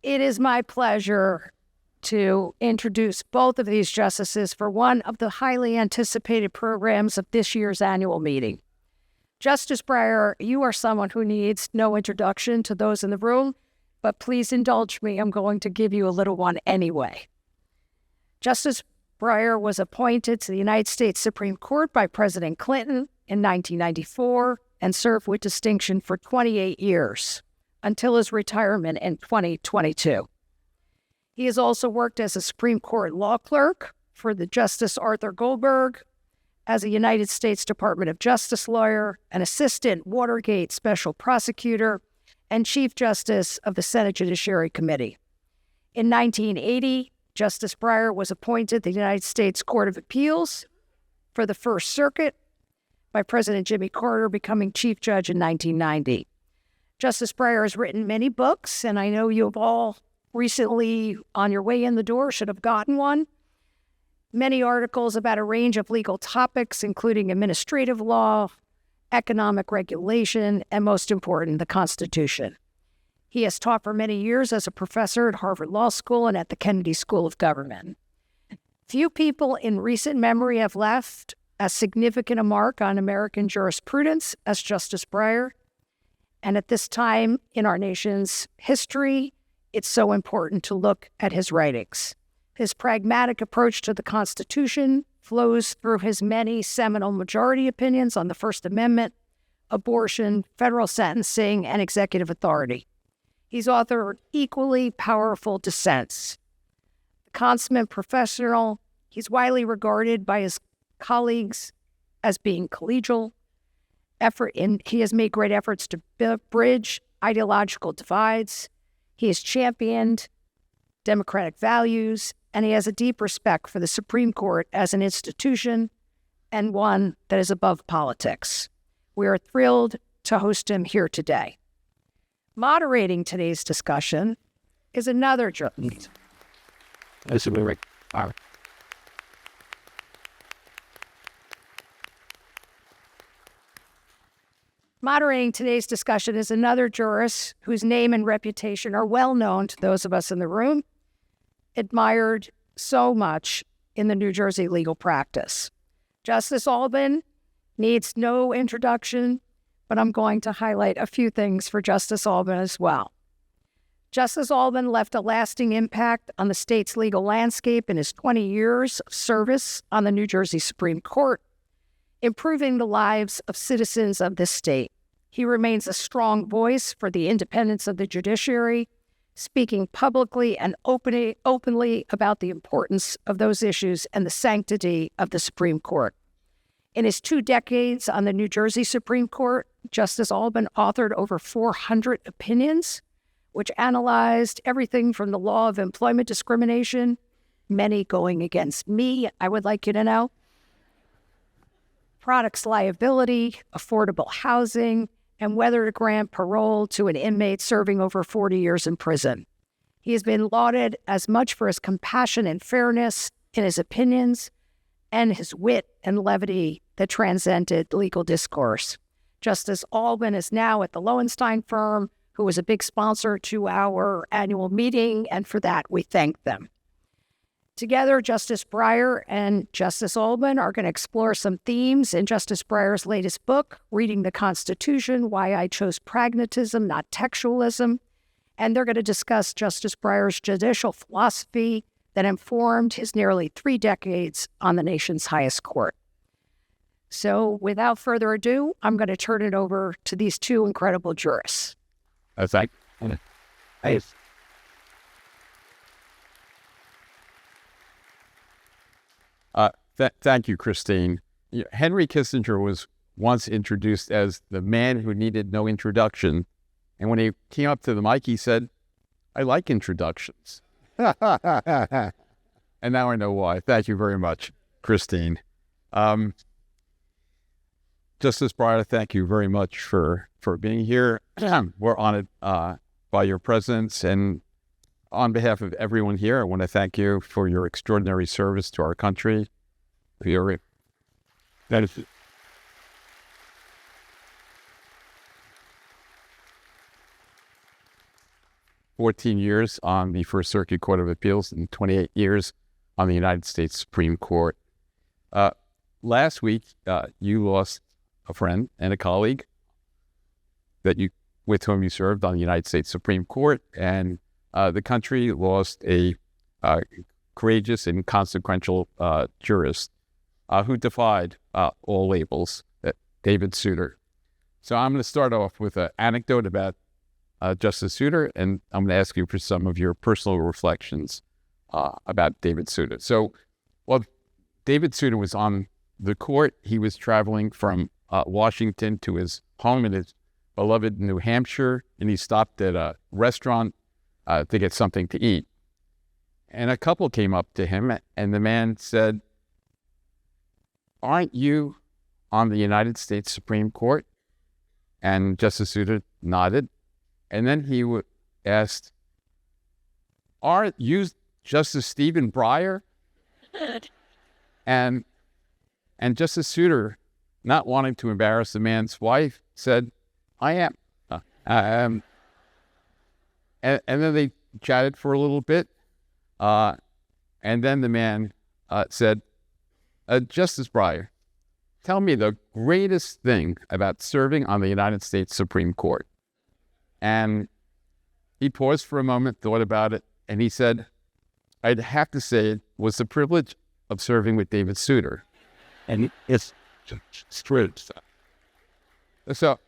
It is my pleasure to introduce both of these justices for one of the highly anticipated programs of this year's annual meeting. Justice Breyer, you are someone who needs no introduction to those in the room, but please indulge me, I'm going to give you a little one anyway. Justice Breyer was appointed to the United States Supreme Court by President Clinton in 1994 and served with distinction for 28 years until his retirement in 2022. He has also worked as a Supreme Court law clerk for the Justice Arthur Goldberg, as a United States Department of Justice lawyer, an assistant Watergate special prosecutor, and Chief Justice of the Senate Judiciary Committee. In 1980, Justice Breyer was appointed to the United States Court of Appeals for the First Circuit by President Jimmy Carter, becoming Chief Judge in 1990. Justice Breyer has written many books, and I know you have all recently, on your way in the door, should have gotten one. Many articles about a range of legal topics, including administrative law, economic regulation, and most important, the Constitution. He has taught for many years as a professor at Harvard Law School and at the Kennedy School of Government. Few people in recent memory have left as significant a mark on American jurisprudence as Justice Breyer. And at this time in our nation's history, it's so important to look at his writings. His pragmatic approach to the Constitution flows through his many seminal majority opinions on the First Amendment, abortion, federal sentencing, and executive authority. He's authored equally powerful dissents. A consummate professional, he's widely regarded by his colleagues as being collegial. He has made great efforts to bridge ideological divides. He has championed democratic values, and he has a deep respect for the Supreme Court as an institution and one that is above politics. We are thrilled to host him here today. Moderating today's discussion is another jurist. Moderating today's discussion is another jurist whose name and reputation are well known to those of us in the room, admired so much in the New Jersey legal practice. Justice Albin needs no introduction, but I'm going to highlight a few things for Justice Albin as well. Justice Albin left a lasting impact on the state's legal landscape in his 20 years of service on the New Jersey Supreme Court, improving the lives of citizens of this state. He remains a strong voice for the independence of the judiciary, speaking publicly and openly about the importance of those issues and the sanctity of the Supreme Court. In his 2 decades on the New Jersey Supreme Court, Justice Albin authored over 400 opinions, which analyzed everything from the law of employment discrimination, many going against me, I would like you to know, products liability, affordable housing, and whether to grant parole to an inmate serving over 40 years in prison. He has been lauded as much for his compassion and fairness in his opinions and his wit and levity that transcended legal discourse. Justice Albin is now at the Lowenstein firm, who was a big sponsor to our annual meeting, and for that we thank them. Together, Justice Breyer and Justice Albin are going to explore some themes in Justice Breyer's latest book, Reading the Constitution, Why I Chose Pragmatism, Not Textualism. And they're going to discuss Justice Breyer's judicial philosophy that informed his nearly 3 decades on the nation's highest court. So without further ado, I'm going to turn it over to these 2 incredible jurists. Thank you, Christine. Henry Kissinger was once introduced as the man who needed no introduction. And when he came up to the mic, he said, "I like introductions." And now I know why. Thank you very much, Christine. Justice Breyer, thank you very much for being here. We're honored by your presence. And on behalf of everyone here, I want to thank you for your extraordinary service to our country. 14 years on the First Circuit Court of Appeals and 28 years on the United States Supreme Court. Last week, you lost a friend and a colleague with whom you served on the United States Supreme Court, and the country lost a courageous and consequential jurist who defied all labels, David Souter. So I'm going to start off with an anecdote about Justice Souter, and I'm going to ask you for some of your personal reflections about David Souter. So, while David Souter was on the court, he was traveling from Washington to his home in his beloved New Hampshire, and he stopped at a restaurant to get something to eat. And a couple came up to him, and the man said, "Aren't you on the United States Supreme Court?" And Justice Souter nodded. And then he asked, "Aren't you Justice Stephen Breyer?" And Justice Souter, not wanting to embarrass the man's wife, said, "I am." And then they chatted for a little bit. And then the man said, "Justice Breyer, tell me the greatest thing about serving on the United States Supreme Court." And he paused for a moment, thought about it, and he said, "I'd have to say it was the privilege of serving with David Souter." And it's true. So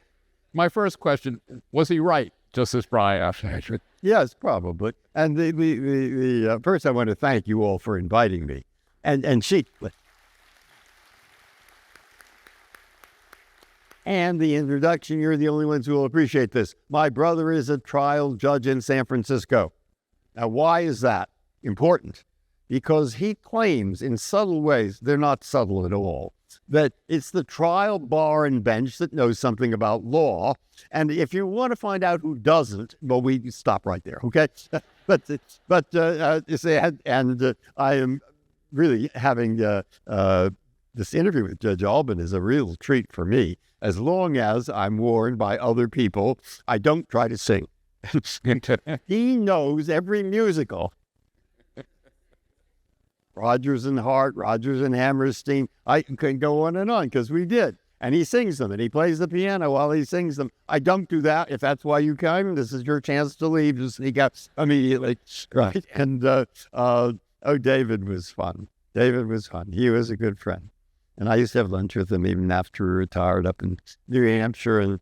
my first question, was he right, Justice Breyer? Yes, probably. And the first, I want to thank you all for inviting me. And the introduction, you're the only ones who will appreciate this. My brother is a trial judge in San Francisco. Now, why is that important? Because he claims in subtle ways, they're not subtle at all, that it's the trial bar and bench that knows something about law. And if you want to find out who doesn't, well, we stop right there, okay? But you say, and I am really having this interview with Judge Albin is a real treat for me. As long as I'm warned by other people, I don't try to sing. He knows every musical. Rodgers and Hart, Rodgers and Hammerstein. I can go on because we did. And he sings them, and he plays the piano while he sings them. I don't do that. If that's why you came, this is your chance to leave. Just sneak out immediately, right? And, David was fun. David was fun. He was a good friend. And I used to have lunch with him even after we retired up in New Hampshire. And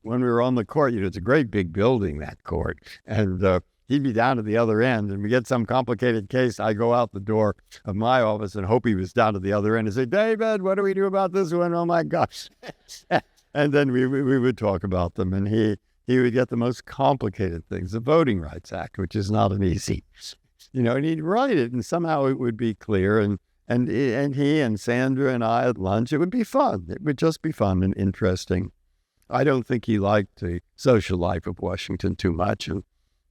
when we were on the court, it's a great big building, that court. And he'd be down at the other end, and we get some complicated case. I go out the door of my office and hope he was down at the other end and say, "David, what do we do about this one? Oh, my gosh." And then we would talk about them, and he would get the most complicated things, the Voting Rights Act, which is not an easy, and he'd write it, and somehow it would be clear, and he and Sandra and I at lunch, it would be fun. It would just be fun and interesting. I don't think he liked the social life of Washington too much, and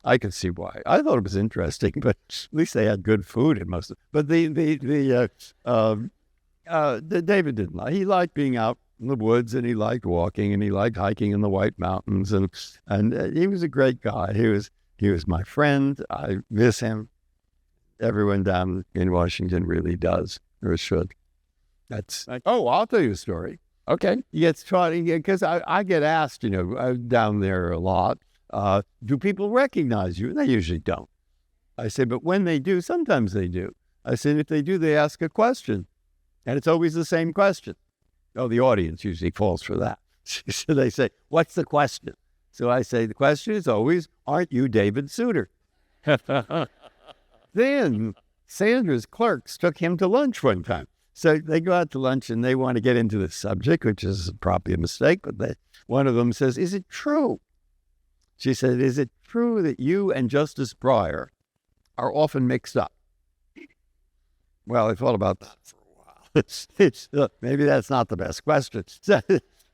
I can see why. I thought it was interesting, but at least they had good food. It must have. But David didn't like. He liked being out in the woods, and he liked walking, and he liked hiking in the White Mountains, and he was a great guy. He was my friend. I miss him. Everyone down in Washington really does, or should. I'll tell you a story. Okay. He gets taught, because I get asked, down there a lot, do people recognize you? And they usually don't. I say, but when they do, sometimes they do. I said, if they do, they ask a question. And it's always the same question. Oh, the audience usually falls for that. So they say, what's the question? So I say, the question is always, aren't you David Souter? Then Sandra's clerks took him to lunch one time. So they go out to lunch and they want to get into the subject, which is probably a mistake, but one of them says, "Is it true?" She said, "Is it true that you and Justice Breyer are often mixed up?" Well, I thought about that for a while. Maybe that's not the best question. So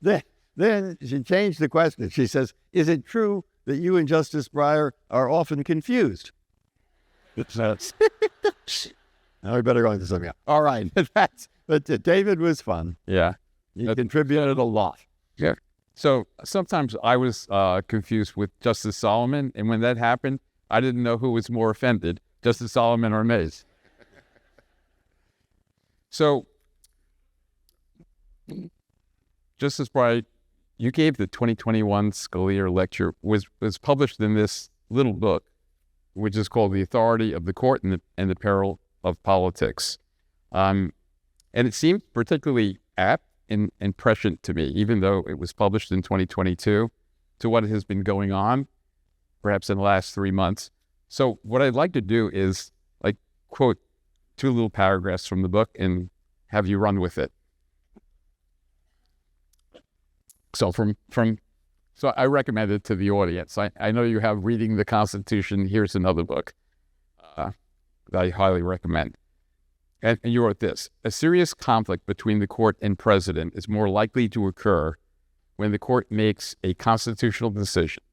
then she changed the question. She says, "Is it true that you and Justice Breyer are often confused?" Now we better go into something else. All right. But David was fun. Yeah. He contributed a lot. Yeah. So sometimes I was confused with Justice Solomon, and when that happened, I didn't know who was more offended, Justice Solomon or Mays. So, Justice Breyer, you gave the 2021 Scalia lecture, was published in this little book, which is called The Authority of the Court and the Peril of Politics. And it seemed particularly apt and prescient to me, even though it was published in 2022, to what has been going on, perhaps in the last 3 months. So what I'd like to do is quote 2 little paragraphs from the book and have you run with it. So so I recommend it to the audience. I know you have Reading the Constitution. Here's another book that I highly recommend. And you wrote this: a serious conflict between the court and president is more likely to occur when the court makes a constitutional decision.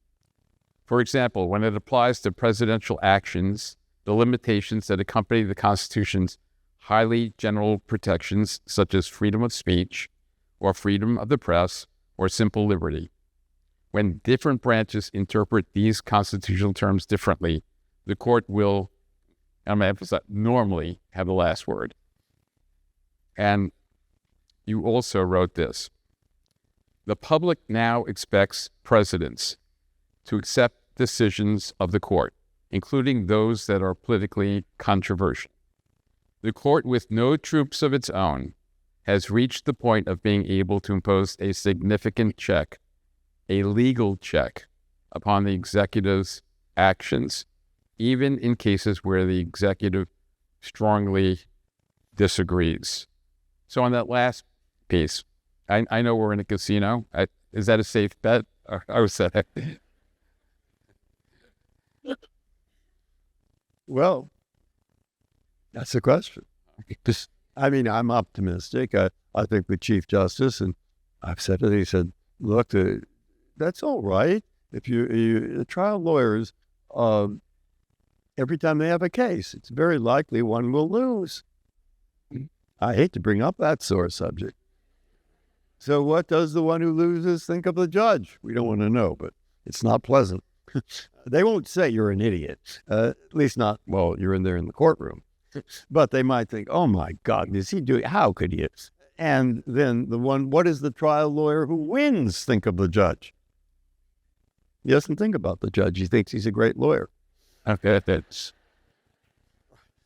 For example, when it applies to presidential actions, the limitations that accompany the Constitution's highly general protections, such as freedom of speech, or freedom of the press, or simple liberty. When different branches interpret these constitutional terms differently, the court will, I'm going to emphasize, normally have the last word. And you also wrote this: the public now expects presidents to accept decisions of the court, including those that are politically controversial. The court, with no troops of its own, has reached the point of being able to impose a significant check, a legal check, upon the executive's actions, even in cases where the executive strongly disagrees. So on that last piece, I know we're in a casino. Is that a safe bet? I was saying. Well, that's the question. I mean, I'm optimistic. I think the Chief Justice, and I've said it, he said, look, that's all right. If the trial lawyers, every time they have a case, it's very likely one will lose. I hate to bring up that sore subject. So what does the one who loses think of the judge? We don't want to know, but it's not pleasant. They won't say you're an idiot, at least not while you're in there in the courtroom. But they might think, oh my God, is he doing, how could he? And then what does the trial lawyer who wins think of the judge? He doesn't think about the judge. He thinks he's a great lawyer. But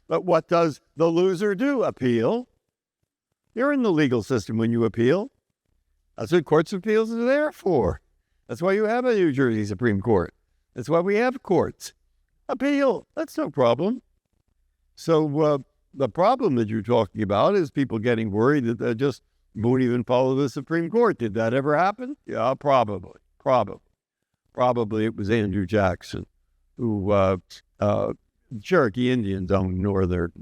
what does the loser do? Appeal. You're in the legal system when you appeal. That's what courts of appeals are there for. That's why you have a New Jersey Supreme Court. That's why we have courts. Appeal. That's no problem. So the problem that you're talking about is people getting worried that they just won't even follow the Supreme Court. Did that ever happen? Yeah, probably. Probably it was Andrew Jackson, who Cherokee Indians owned northern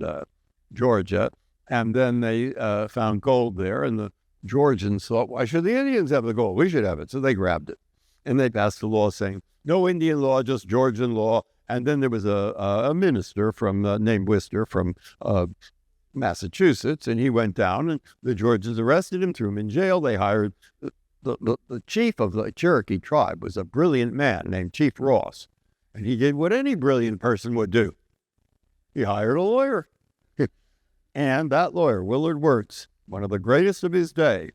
Georgia, and then they found gold there, and the Georgians thought, why should the Indians have the gold? We should have it. So they grabbed it, and they passed a law saying, no Indian law, just Georgian law. And then there was a minister named Worcester from Massachusetts, and he went down, and the Georgians arrested him, threw him in jail. They hired the chief of the Cherokee tribe was a brilliant man named Chief Ross, and he did what any brilliant person would do. He hired a lawyer, and that lawyer, Willard Wirtz, one of the greatest of his day,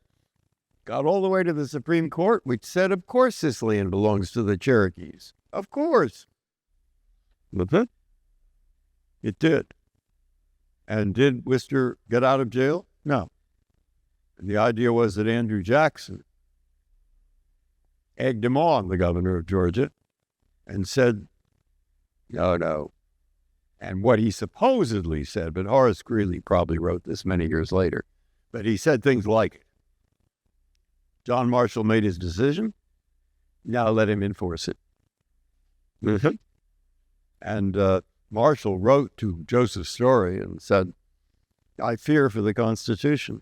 got all the way to the Supreme Court, which said, of course, this land belongs to the Cherokees. Of course. But it did. And did Worcester get out of jail? No. And the idea was that Andrew Jackson egged him on, the governor of Georgia, and said, no. And what he supposedly said, but Horace Greeley probably wrote this many years later, but he said things like, John Marshall made his decision, now let him enforce it. Mm-hmm. And Marshall wrote to Joseph Story and said, I fear for the Constitution.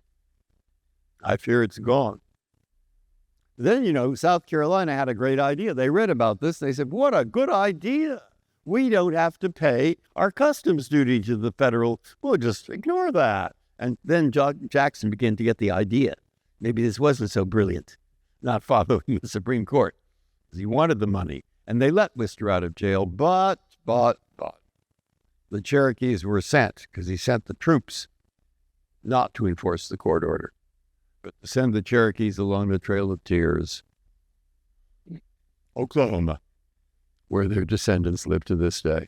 I fear it's gone. Then, South Carolina had a great idea. They read about this. They said, what a good idea. We don't have to pay our customs duty to the federal. We'll just ignore that. And then Jackson began to get the idea. Maybe this wasn't so brilliant, not following the Supreme Court, because he wanted the money. And they let Worcester out of jail, but the Cherokees were sent, because he sent the troops not to enforce the court order, but to send the Cherokees along the Trail of Tears, Oklahoma, where their descendants live to this day.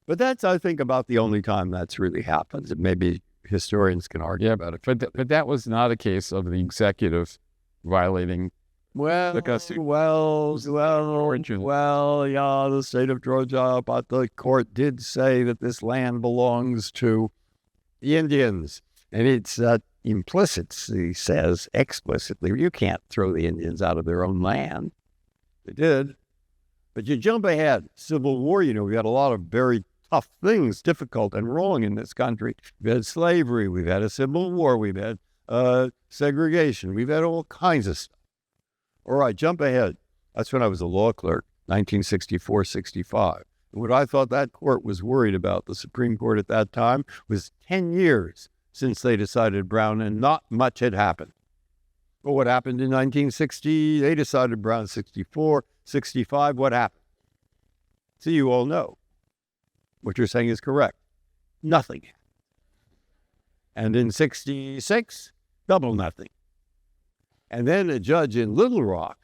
But that's, I think, about the only time that's really happened. And maybe historians can argue about it. But that was not a case of the executive violating Well, the custody. Yeah, the state of Georgia, but the court did say that this land belongs to the Indians. And it's implicitly says explicitly, you can't throw the Indians out of their own land. They did. But you jump ahead, Civil War, we had a lot of very tough things, difficult and wrong in this country. We've had slavery, we've had a Civil War, we've had segregation, we've had all kinds of stuff. All right, jump ahead. That's when I was a law clerk, 1964-65. And what I thought that court was worried about, the Supreme Court at that time, was 10 years since they decided Brown, and not much had happened. Well, what happened in 1960? They decided Brown. 64, 65, what happened? So you all know. What you're saying is correct. Nothing. And in 66, double nothing. And then a judge in Little Rock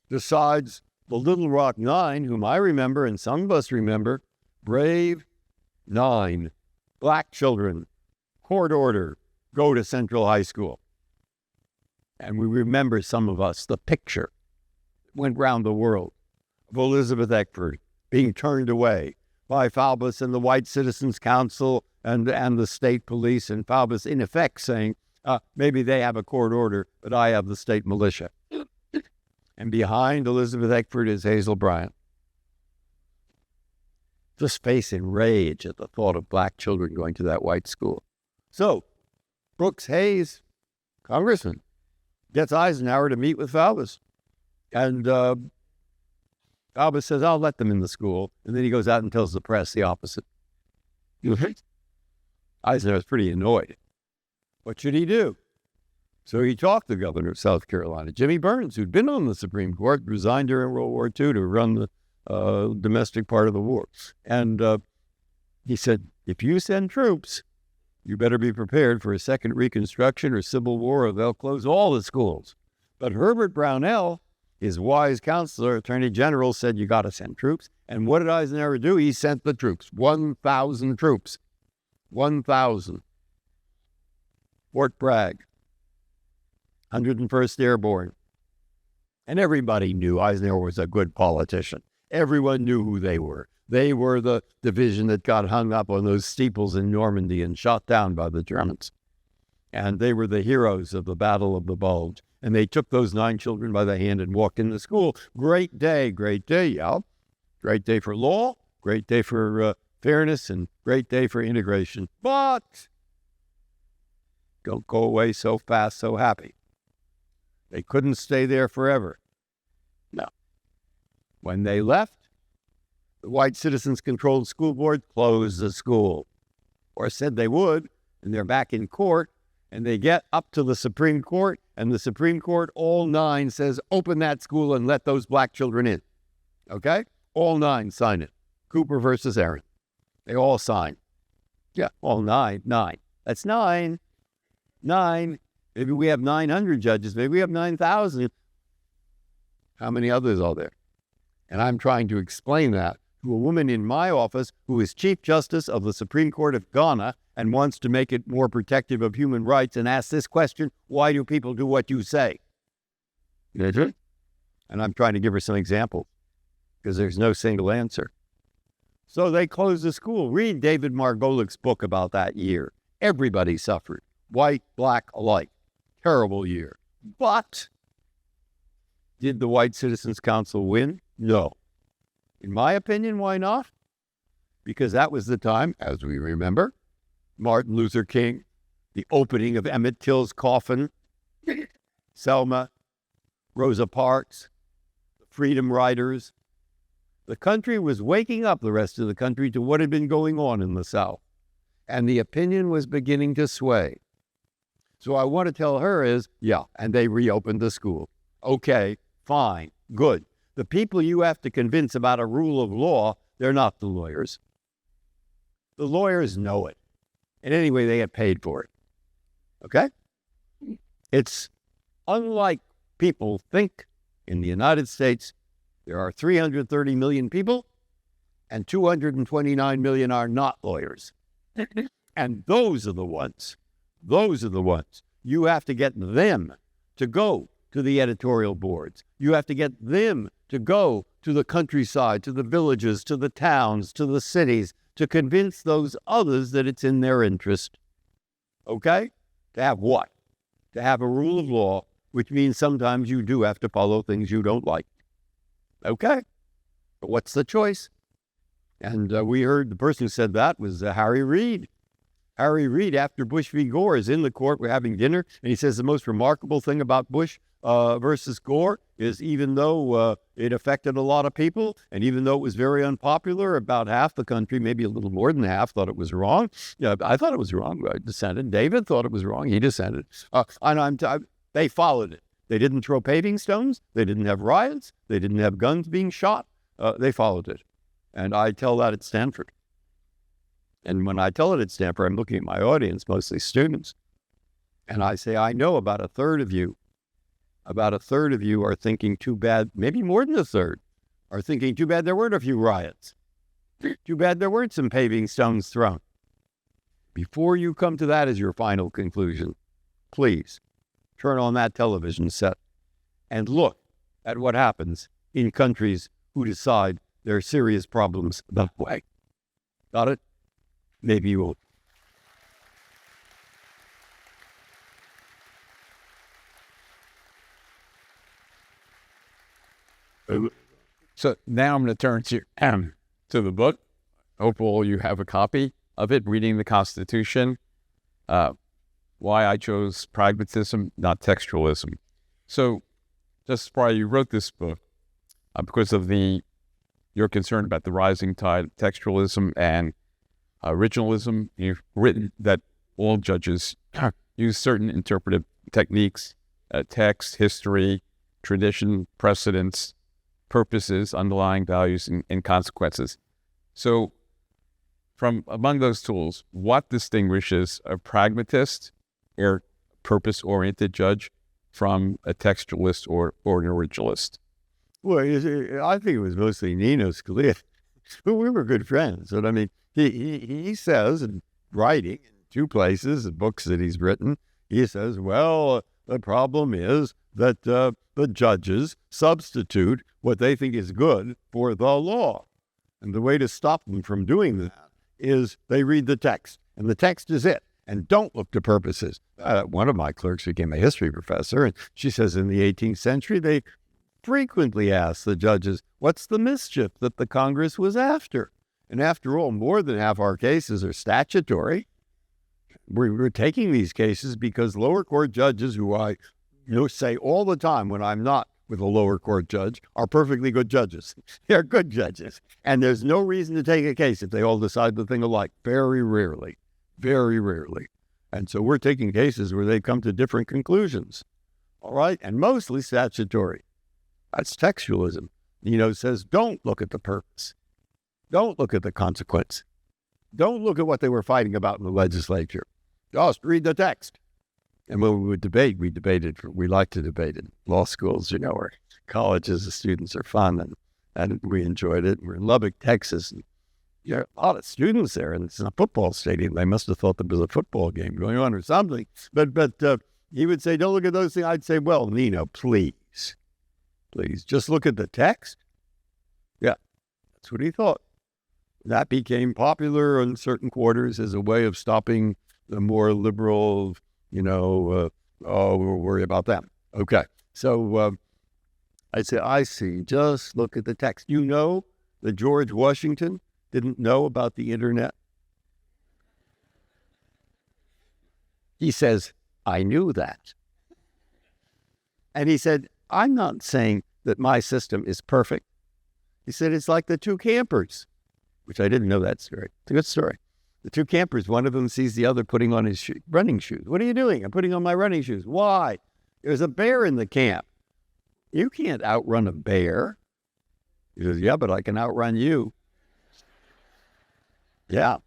decides the Little Rock Nine, whom I remember and some of us remember, brave 9 black children, court order, go to Central High School. And we remember, some of us, the picture went round the world of Elizabeth Eckford being turned away by Faubus and the White Citizens Council and the state police, and Faubus in effect saying, maybe they have a court order, but I have the state militia. And behind Elizabeth Eckford is Hazel Bryant. Just facing rage at the thought of black children going to that white school. So, Brooks Hayes, congressman, gets Eisenhower to meet with Faubus. And Faubus says, I'll let them in the school. And then he goes out and tells the press the opposite. Eisenhower's pretty annoyed. What should he do? So he talked to the governor of South Carolina, Jimmy Burns, who'd been on the Supreme Court, resigned during World War II to run the domestic part of the war. And he said, if you send troops, you better be prepared for a second Reconstruction or Civil War, or they'll close all the schools. But Herbert Brownell, his wise counselor, Attorney General, said, you got to send troops. And what did Eisenhower do? He sent the troops, 1,000 troops, 1,000. Fort Bragg, 101st Airborne. And everybody knew Eisenhower was a good politician. Everyone knew who they were. They were the division that got hung up on those steeples in Normandy and shot down by the Germans. And they were the heroes of the Battle of the Bulge. And they took those 9 children by the hand and walked into school. Great day, yeah. Great day for law, great day for fairness, and great day for integration. But don't go away so fast, so happy. They couldn't stay there forever. No. When they left, the White Citizens Controlled School Board closed the school, or said they would, and they're back in court, and they get up to the Supreme Court, and the Supreme Court, all 9, says, open that school and let those black children in. Okay? All 9 sign it. Cooper versus Aaron. They all sign. Yeah, all 9. That's 9. 9. Maybe we have 900 judges. Maybe we have 9,000. How many others are there? And I'm trying to explain that to a woman in my office who is Chief Justice of the Supreme Court of Ghana and wants to make it more protective of human rights, and asks this question, why do people do what you say? And I'm trying to give her some examples, because there's no single answer. So they closed the school. Read David Margolick's book about that year. Everybody suffered, white, black alike. Terrible year. But did the White Citizens Council win? No. In my opinion, why not? Because that was the time, as we remember, Martin Luther King, the opening of Emmett Till's coffin, Selma, Rosa Parks, the Freedom Riders. The country was waking up, the rest of the country, to what had been going on in the South. And the opinion was beginning to sway. So I want to tell her is, yeah, and they reopened the school. Okay, fine, good. The people you have to convince about a rule of law, They're not the lawyers. The lawyers know it. And anyway, they get paid for it. Okay? It's unlike people think. In the United States, there are 330 million people, and 229 million are not lawyers. And those are the ones you have to get them to go to the editorial boards. You have to get them to go to the countryside, to the villages, to the towns, to the cities, to convince those others that it's in their interest. Okay? To have what? To have a rule of law, which means sometimes you do have to follow things you don't like. Okay? But what's the choice? And we heard the person who said that was Harry Reid. Harry Reid, after Bush v. Gore, is in the court. We're having dinner, and he says the most remarkable thing about Bush versus Gore is even though it affected a lot of people, and even though it was very unpopular, about half the country, maybe a little more than half, thought it was wrong. Yeah, I thought it was wrong. I dissented. David thought it was wrong. He dissented. They followed it. They didn't throw paving stones. They didn't have riots. They didn't have guns being shot. They followed it. And I tell that at Stanford. And when I tell it at Stanford, I'm looking at my audience, mostly students. And I say, I know about a third of you are thinking too bad, maybe more than a third, are thinking too bad there weren't a few riots. Too bad there weren't some paving stones thrown. Before you come to that as your final conclusion, please turn on that television set and look at what happens in countries who decide there are serious problems that way. Got it? Maybe you won't. So now I'm going to turn to the book. Hope all you have a copy of it, Reading the Constitution, why I chose pragmatism, not textualism. So, Justice Breyer, you wrote this book because of your concern about the rising tide of textualism and originalism. You've written that all judges use certain interpretive techniques, text, history, tradition, precedents, purposes, underlying values, and consequences. So, from among those tools, what distinguishes a pragmatist or purpose-oriented judge from a textualist or an originalist? Well, I think it was mostly Nino Scalia, but we were good friends. And I mean, he says in writing in two places, the books that he's written, he says, well, the problem is that the judges substitute what they think is good for the law. And the way to stop them from doing that is they read the text, and the text is it. And don't look to purposes. One of my clerks became a history professor, and she says in the 18th century, they frequently asked the judges, what's the mischief that the Congress was after? And after all, more than half our cases are statutory. We're taking these cases because lower court judges, who I say all the time when I'm not with a lower court judge, are perfectly good judges. They're good judges. And there's no reason to take a case if they all decide the thing alike. Very rarely. Very rarely. And so we're taking cases where they come to different conclusions. All right? And mostly statutory. That's textualism. Says, don't look at the purpose. Don't look at the consequence. Don't look at what they were fighting about in the legislature. Just read the text. And when we would debate, we like to debate in law schools, or colleges. The students are fun, and we enjoyed it. We're in Lubbock, Texas, and a lot of students there, and it's a football stadium. They must have thought there was a football game going on or something. But he would say, don't look at those things. I'd say, well, Nino, please, just look at the text. Yeah, that's what he thought. That became popular in certain quarters as a way of stopping the more liberal, we'll worry about them. Okay, so I say, I see, just look at the text. You know that George Washington didn't know about the internet? He says, I knew that. And he said, I'm not saying that my system is perfect. He said, it's like the two campers, which I didn't know that story. It's a good story. The two campers, one of them sees the other putting on his running shoes. What are you doing? I'm putting on my running shoes. Why? There's a bear in the camp. You can't outrun a bear. He says, yeah, but I can outrun you. Yeah,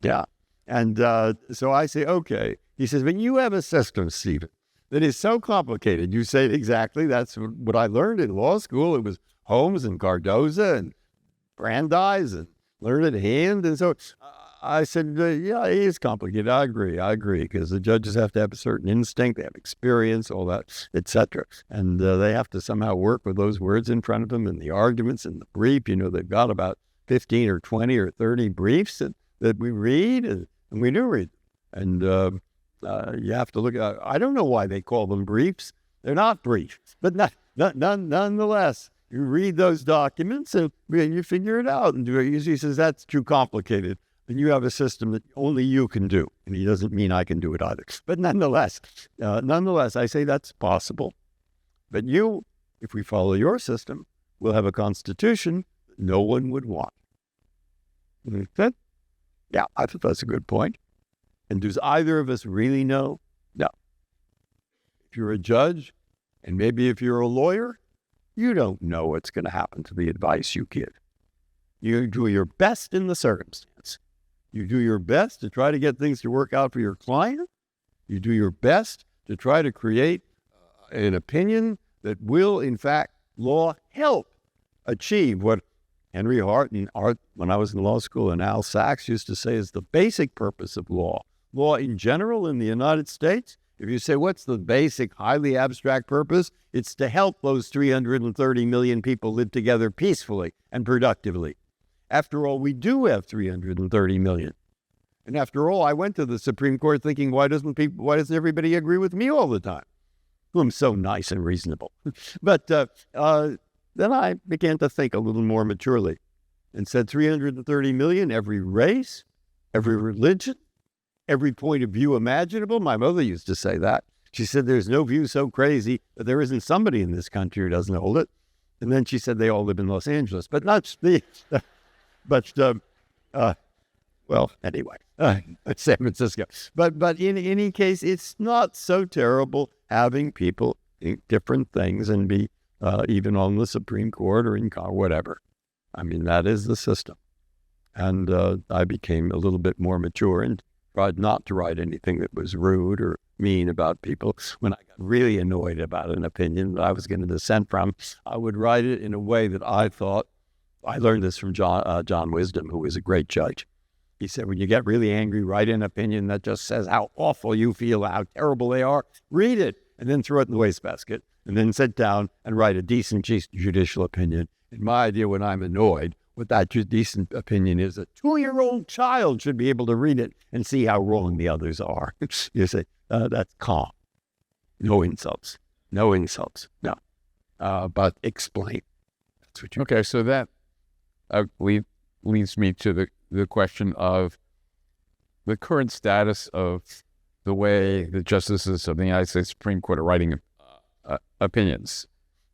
yeah. And so I say, okay. He says, but you have a system, Stephen, that is so complicated. You say exactly. That's what I learned in law school. It was Holmes and Cardoza and Brandeis and Learned Hand. And so I said, yeah, it is complicated. I agree, because the judges have to have a certain instinct, they have experience, all that, etc. And they have to somehow work with those words in front of them and the arguments and the brief. You know, they've got about 15 or 20 or 30 briefs that we read, and we do read. And you have to look at, I don't know why they call them briefs. They're not briefs, but nonetheless, you read those documents and you figure it out. And he says, that's too complicated. And you have a system that only you can do. And he doesn't mean I can do it either. But nonetheless, I say that's possible. But if we follow your system, we'll have a constitution that no one would want. Yeah, I think that's a good point. And does either of us really know? No. If you're a judge, and maybe if you're a lawyer, you don't know what's going to happen to the advice you give. You do your best in the circumstance. You do your best to try to get things to work out for your client. You do your best to try to create an opinion that will, in fact, law help achieve what Henry Hart and when I was in law school, and Al Sachs used to say is the basic purpose of law. Law in general in the United States, if you say what's the basic, highly abstract purpose, it's to help those 330 million people live together peacefully and productively. After all, we do have 330 million. And after all, I went to the Supreme Court thinking, why doesn't everybody agree with me all the time? Well, I'm so nice and reasonable. But then I began to think a little more maturely and said 330 million, every race, every religion, every point of view imaginable. My mother used to say that. She said, there's no view so crazy that there isn't somebody in this country who doesn't hold it. And then she said they all live in Los Angeles, but not the... well, anyway, San Francisco. But in any case, it's not so terrible having people think different things and be even on the Supreme Court or in whatever. I mean, that is the system. And I became a little bit more mature and tried not to write anything that was rude or mean about people. When I got really annoyed about an opinion that I was going to dissent from, I would write it in a way that I thought. I learned this from John Wisdom, who was a great judge. He said, when you get really angry, write an opinion that just says how awful you feel, how terrible they are. Read it, and then throw it in the wastebasket, and then sit down and write a decent judicial opinion. And my idea when I'm annoyed, what that decent opinion is, a 2-year-old child should be able to read it and see how wrong the others are. You say, that's calm. No insults. No. But explain. That's what you Okay, so that leads me to the question of the current status of the way the justices of the United States Supreme Court are writing opinions.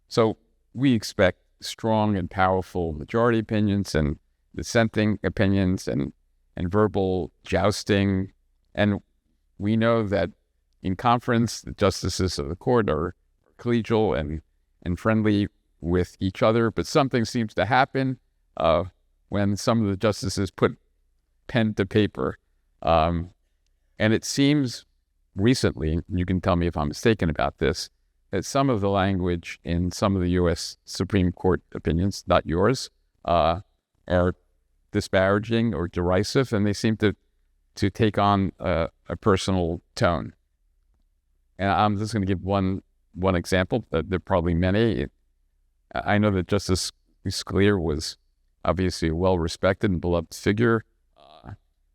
So we expect strong and powerful majority opinions and dissenting opinions and verbal jousting. And we know that in conference, the justices of the court are collegial and friendly with each other, but something seems to happen when some of the justices put pen to paper. And it seems recently, you can tell me if I'm mistaken about this, that some of the language in some of the U.S. Supreme Court opinions, not yours, are disparaging or derisive, and they seem to take on a personal tone. And I'm just going to give one example. There are probably many. I know that Justice Scalia was obviously a well-respected and beloved figure,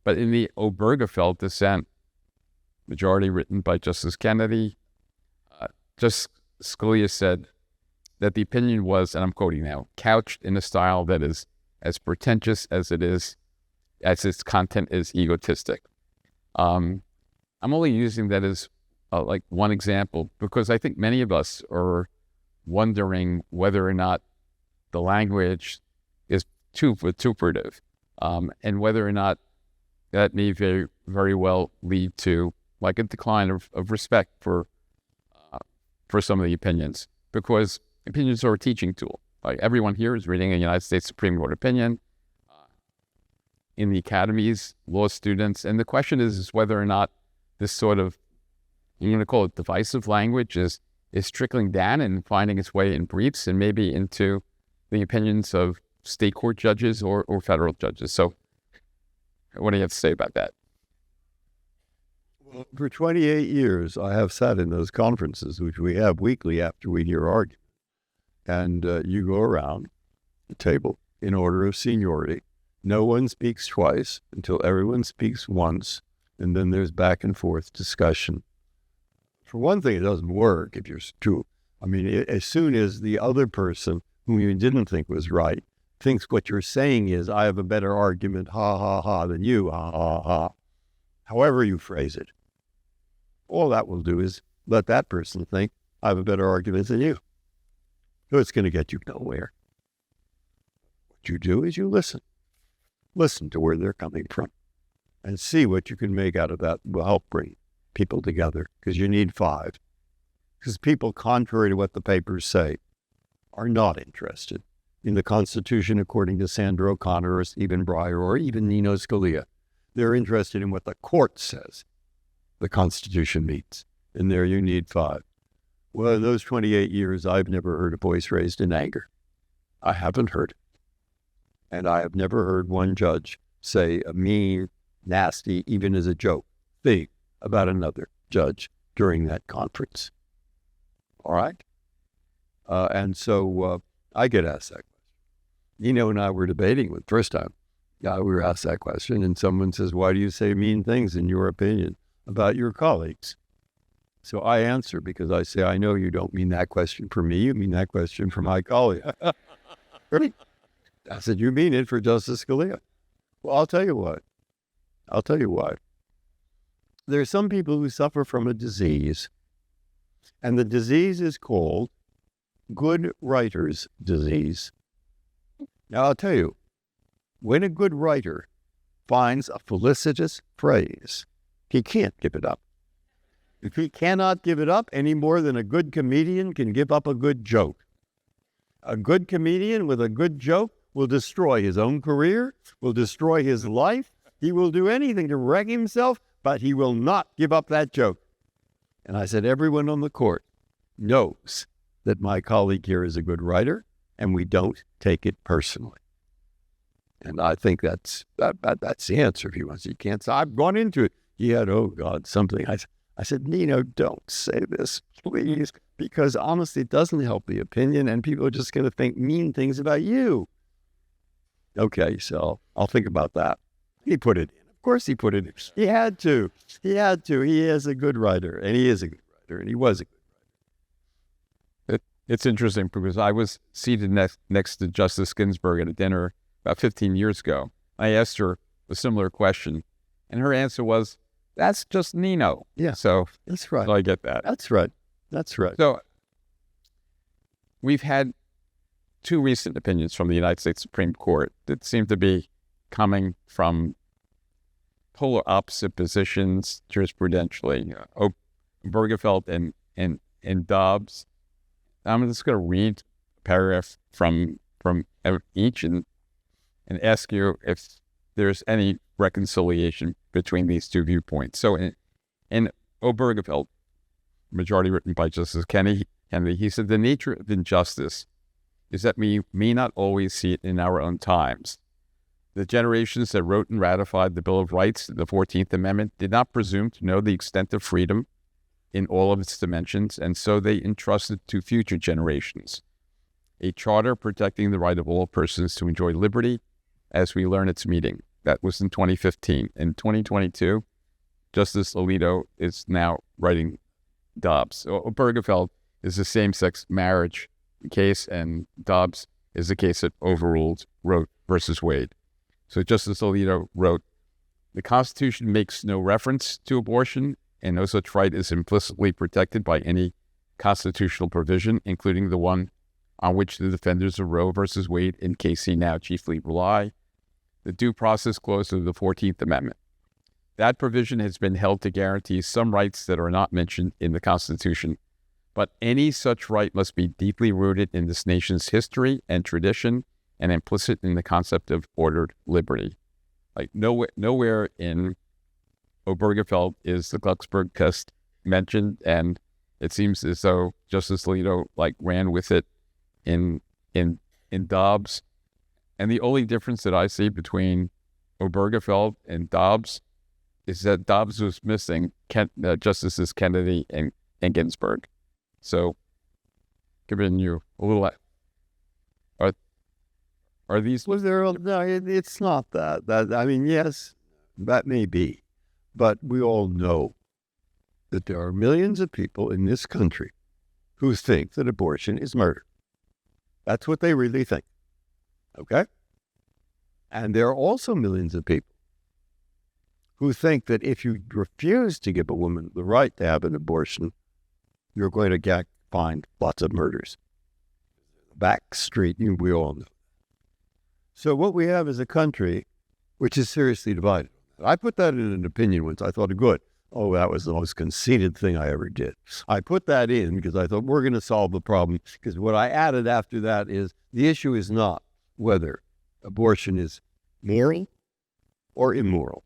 but in the Obergefell dissent, majority written by Justice Kennedy, Justice Scalia said that the opinion was, and I'm quoting now, couched in a style that is as pretentious as its content is egotistic. I'm only using that as like one example because I think many of us are wondering whether or not the language is too vituperative, and whether or not that may very, very well lead to like a decline of respect for some of the opinions, because opinions are a teaching tool. Like everyone here is reading a United States Supreme Court opinion. in the academies, law students, and the question is whether or not this sort of, I'm going to call it divisive language, is trickling down and finding its way in briefs and maybe into the opinions of state court judges or federal judges. So what do you have to say about that? Well, for 28 years, I have sat in those conferences, which we have weekly after we hear argument. And you go around the table in order of seniority. No one speaks twice until everyone speaks once, and then there's back and forth discussion. For one thing, it doesn't work if you're too. I mean, as soon as the other person, whom you didn't think was right, thinks what you're saying is, I have a better argument, ha, ha, ha, than you, ha, ha, ha. However you phrase it, all that will do is let that person think, I have a better argument than you. So it's going to get you nowhere. What you do is you listen. Listen to where they're coming from and see what you can make out of that will help bring people together, because you need five. Because people, contrary to what the papers say, are not interested in the Constitution according to Sandra O'Connor or Stephen Breyer or even Nino Scalia. They're interested in what the court says the Constitution means. And there you need five. Well, in those 28 years, I've never heard a voice raised in anger. I haven't heard it. And I have never heard one judge say a mean, nasty, even as a joke, thing about another judge during that conference. All right? And so I get asked that question. Nino and I were debating the first time. We were asked that question, and someone says, why do you say mean things, in your opinion, about your colleagues? So I answer because I say, I know you don't mean that question for me. You mean that question for my colleague. Really? I said, you mean it for Justice Scalia. Well, I'll tell you what. I'll tell you why. There are some people who suffer from a disease, and the disease is called good writer's disease. Now, I'll tell you, when a good writer finds a felicitous phrase, he can't give it up. If he cannot give it up any more than a good comedian can give up a good joke. A good comedian with a good joke will destroy his own career, will destroy his life. He will do anything to wreck himself, but he will not give up that joke. And I said, everyone on the court knows that my colleague here is a good writer, and we don't take it personally. And I think that's the answer. If he wants, he can't say, I've gone into it. He had, oh God, something. I said, Nino, don't say this, please, because honestly, it doesn't help the opinion, and people are just going to think mean things about you. Okay, so I'll think about that. He put it in. Of course he put it in. He had to. He had to. He is a good writer, and he is a good writer, and he was a good writer. It's interesting because I was seated next to Justice Ginsburg at a dinner about 15 years ago. I asked her a similar question, and her answer was, that's just Nino. Yeah, so that's right. So I get that. That's right. That's right. So we've had two recent opinions from the United States Supreme Court that seem to be coming from polar opposite positions jurisprudentially. Obergefell and Dobbs. I'm just going to read a paragraph from each and ask you if there's any reconciliation between these two viewpoints. So in Obergefell, majority written by Justice Kennedy, he said, the nature of injustice is that we may not always see it in our own times. The generations that wrote and ratified the Bill of Rights, the 14th Amendment, did not presume to know the extent of freedom in all of its dimensions, and so they entrusted to future generations a charter protecting the right of all persons to enjoy liberty as we learn its meaning. That was in 2015. In 2022, Justice Alito is now writing Dobbs. Obergefell is a same-sex marriage case, and Dobbs is the case that overruled Roe versus Wade. So Justice Alito wrote, the Constitution makes no reference to abortion, and no such right is implicitly protected by any constitutional provision, including the one on which the defenders of Roe versus Wade in Casey now chiefly rely, the Due Process Clause of the 14th Amendment. That provision has been held to guarantee some rights that are not mentioned in the Constitution, but any such right must be deeply rooted in this nation's history and tradition and implicit in the concept of ordered liberty. Like nowhere in Obergefell is the Glucksberg test mentioned, and it seems as though Justice Alito ran with it in Dobbs. And the only difference that I see between Obergefell and Dobbs is that Dobbs was missing Justices Kennedy and Ginsburg. So, giving you a little. Are these? Was there? No, it's not that. I mean, yes, that may be, but we all know that there are millions of people in this country who think that abortion is murder. That's what they really think. Okay? And there are also millions of people who think that if you refuse to give a woman the right to have an abortion, you're going to find lots of murders. Back street, we all know. So what we have is a country which is seriously divided. I put that in an opinion once. I thought, good. Oh, that was the most conceited thing I ever did. I put that in because I thought we're going to solve the problem. Because what I added after that is the issue is not whether abortion is moral or immoral.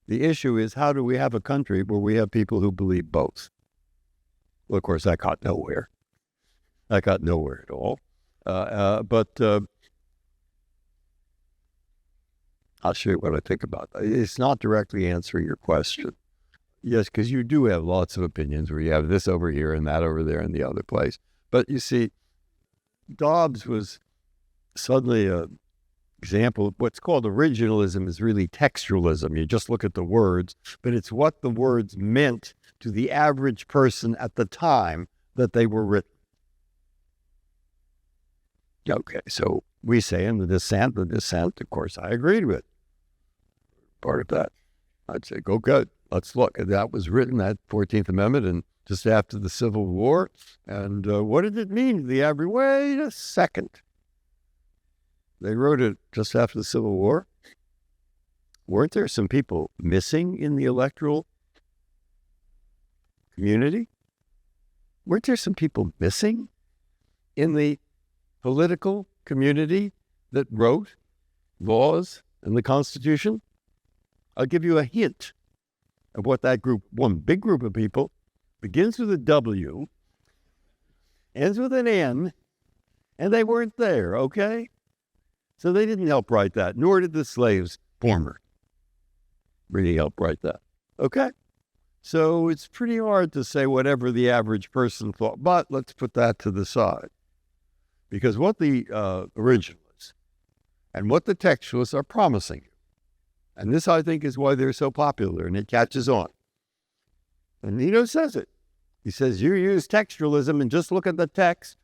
The issue is how do we have a country where we have people who believe both? Well, of course, that got nowhere. That got nowhere at all. But I'll show you what I think about that. It's not directly answering your question. Yes, because you do have lots of opinions where you have this over here and that over there and the other place. But you see, Dobbs was suddenly an example of what's called originalism is really textualism. You just look at the words, but it's what the words meant to the average person at the time that they were written. Okay, so we say in the dissent, of course, I agreed with. Part of that. I'd say, go good. Let's look. That was written, that 14th Amendment, and just after the Civil War. And what did it mean to the average? Wait a second. They wrote it just after the Civil War. Weren't there some people missing in the electoral community? Weren't there some people missing in the political community that wrote laws and the Constitution? I'll give you a hint of what that group, one big group of people, begins with a W, ends with an N, and they weren't there, okay? So they didn't help write that, nor did the slaves former really help write that, okay? So it's pretty hard to say whatever the average person thought, but let's put that to the side. Because what the originalists and what the textualists are promising you, and this, I think, is why they're so popular, and it catches on. And Nino says it. He says, you use textualism and just look at the text.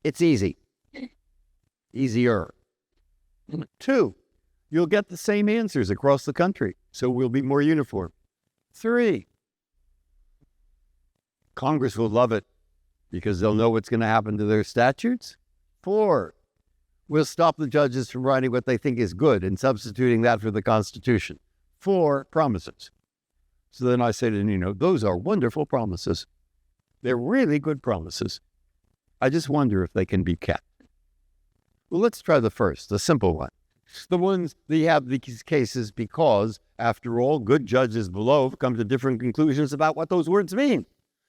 It's easy. Easier. 2, you'll get the same answers across the country, so we'll be more uniform. 3, Congress will love it because they'll know what's going to happen to their statutes. 4, we'll stop the judges from writing what they think is good and substituting that for the Constitution. 4 promises. So then I say to Nino, those are wonderful promises. They're really good promises. I just wonder if they can be kept. Well, let's try the first, the simple one. The ones that have these cases because, after all, good judges below have come to different conclusions about what those words mean.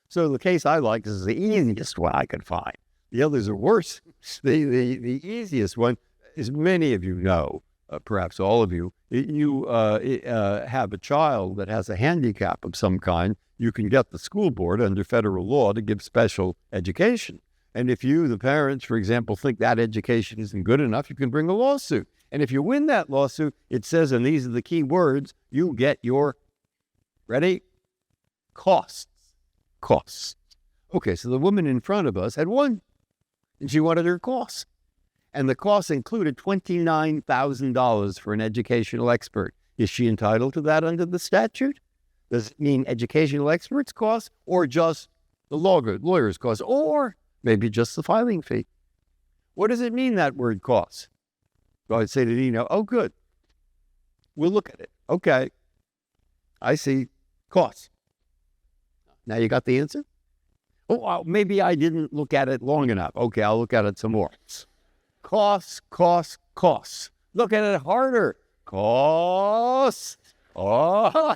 So the case I like is the easiest one I could find. The others are worse. The easiest one, as many of you know, perhaps all of you, you have a child that has a handicap of some kind, you can get the school board under federal law to give special education. And if you, the parents, for example, think that education isn't good enough, you can bring a lawsuit. And if you win that lawsuit, it says, and these are the key words, you get your, ready? Costs. Costs. Okay, so the woman in front of us had won, and she wanted her costs. And the costs included $29,000 for an educational expert. Is she entitled to that under the statute? Does it mean educational experts' costs, or just the lawyer's costs, or maybe just the filing fee? What does it mean, that word costs? So I'd say to Nino, oh, good. We'll look at it. Okay. I see costs. Now you got the answer? Oh, maybe I didn't look at it long enough. Okay, I'll look at it some more. Costs, costs, costs. Look at it harder. Because. Oh,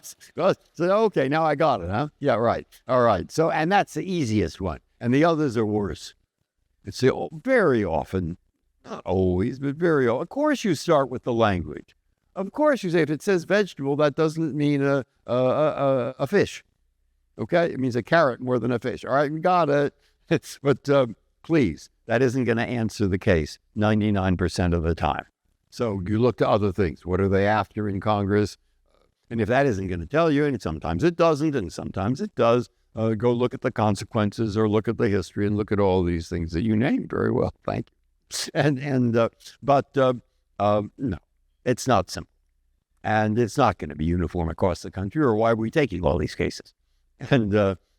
so, okay, now I got it, huh? Yeah, right. All right. So, and that's the easiest one. And the others are worse. It's very often, not always, but very often. Of course, you start with the language. Of course, you say if it says vegetable, that doesn't mean a fish. Okay, it means a carrot more than a fish. All right, we got it. But please, that isn't going to answer the case 99% of the time. So you look to other things. What are they after in Congress? And if that isn't going to tell you, and sometimes it doesn't, and sometimes it does, go look at the consequences or look at the history and look at all these things that you named very well. Thank you. But no, it's not simple. And it's not going to be uniform across the country, or why are we taking all these cases? And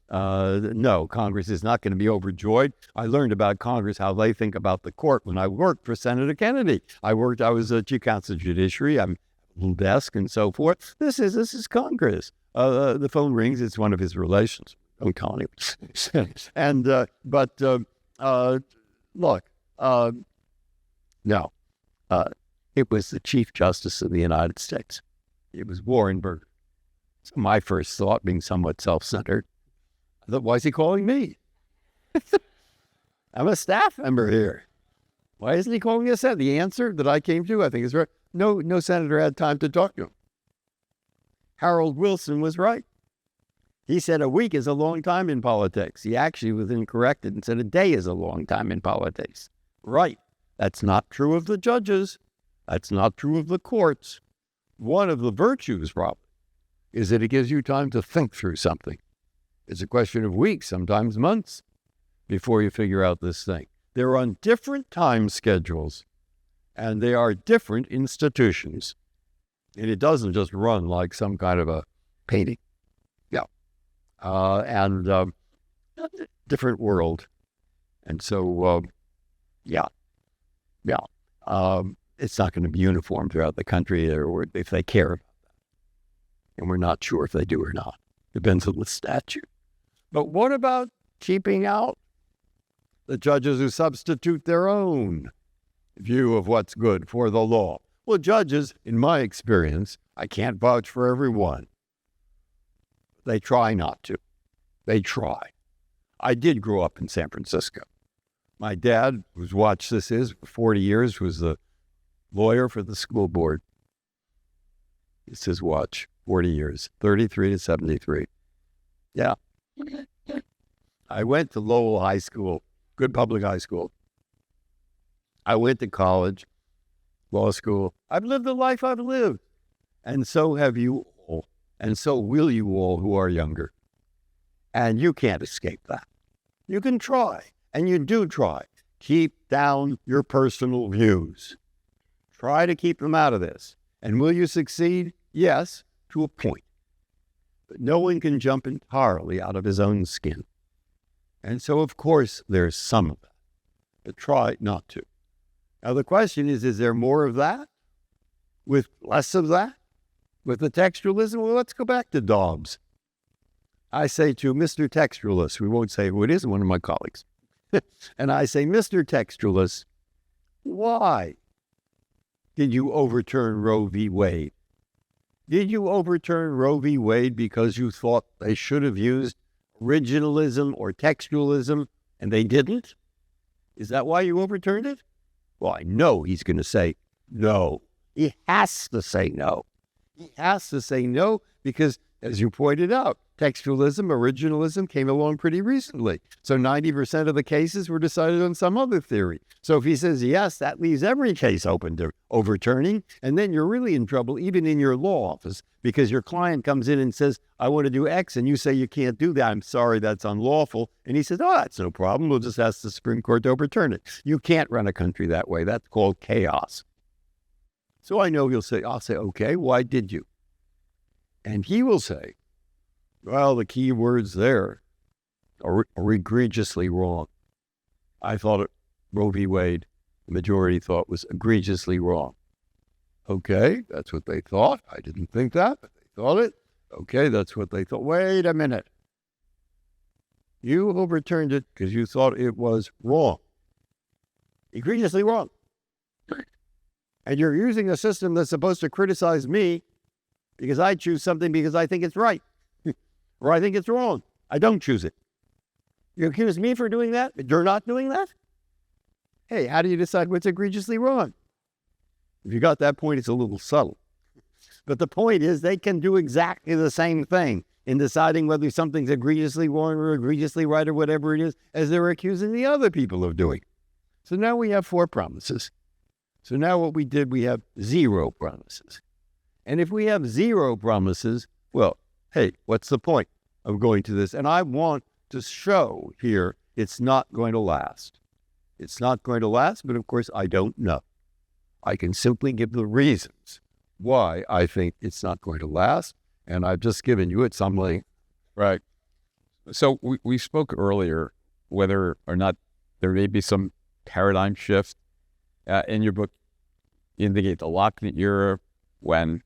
no, Congress is not going to be overjoyed. I learned about Congress, how they think about the court when I worked for Senator Kennedy. I was a chief counsel of judiciary. I'm a little desk and so forth. This is Congress. The phone rings. It's one of his relations. Don't tell anyone. And look, no, it was the Chief Justice of the United States. It was Warren Burger. So my first thought, being somewhat self-centered, I thought, why is he calling me? I'm a staff member here. Why isn't he calling us that? The answer that I came to, I think, is right. No senator had time to talk to him. Harold Wilson was right. He said a week is a long time in politics. He actually was incorrect and said a day is a long time in politics. Right. That's not true of the judges. That's not true of the courts. One of the virtues, probably, is that it gives you time to think through something. It's a question of weeks, sometimes months, before you figure out this thing. They're on different time schedules, and they are different institutions. And it doesn't just run like some kind of a painting. Yeah. Different world. And so, it's not going to be uniform throughout the country, or if they care about that. And we're not sure if they do or not. Depends on the statute. But what about keeping out the judges who substitute their own view of what's good for the law? Well, judges, in my experience, I can't vouch for everyone. They try not to. They try. I did grow up in San Francisco. My dad, whose watch this is, for 40 years, was the lawyer for the school board. It's his watch, 40 years, 33 to 73. Yeah. I went to Lowell High School, good public high school. I went to college, law school. I've lived the life I've lived. And so have you all. And so will you all who are younger. And you can't escape that. You can try, and you do try. Keep down your personal views. Try to keep them out of this. And will you succeed? Yes, to a point. But no one can jump entirely out of his own skin. And so, of course, there's some of that. But try not to. Now, the question is there more of that? With less of that? With the textualism? Well, let's go back to Dobbs. I say to Mr. Textualist, we won't say who it is, one of my colleagues. And I say, Mr. Textualist, why did you overturn Roe v. Wade? Did you overturn Roe v. Wade because you thought they should have used originalism or textualism and they didn't? Is that why you overturned it? Well, I know he's going to say no. He has to say no. He has to say no because, as you pointed out, textualism, originalism came along pretty recently. So 90% of the cases were decided on some other theory. So if he says yes, that leaves every case open to overturning. And then you're really in trouble, even in your law office, because your client comes in and says, I want to do X, and you say you can't do that. I'm sorry, that's unlawful. And he says, oh, that's no problem. We'll just ask the Supreme Court to overturn it. You can't run a country that way. That's called chaos. So I know I'll say, okay, why did you? And he will say, well, the key words there are egregiously wrong. I thought Roe v. Wade, the majority thought, was egregiously wrong. Okay, that's what they thought. I didn't think that, but they thought it. Okay, that's what they thought. Wait a minute. You overturned it because you thought it was wrong. Egregiously wrong. And you're using a system that's supposed to criticize me because I choose something because I think it's right or I think it's wrong. I don't choose it. You accuse me for doing that, but you're not doing that? Hey, how do you decide what's egregiously wrong? If you got that point, it's a little subtle. But the point is they can do exactly the same thing in deciding whether something's egregiously wrong or egregiously right or whatever it is as they're accusing the other people of doing. So now we have 4 promises. So now what we did, we have 0 promises. And if we have 0 promises, well, hey, what's the point of going to this? And I want to show here it's not going to last. It's not going to last, but of course I don't know. I can simply give the reasons why I think it's not going to last, and I've just given you it some length. Right. So we spoke earlier whether or not there may be some paradigm shift. In your book, you indicate the Lockney era when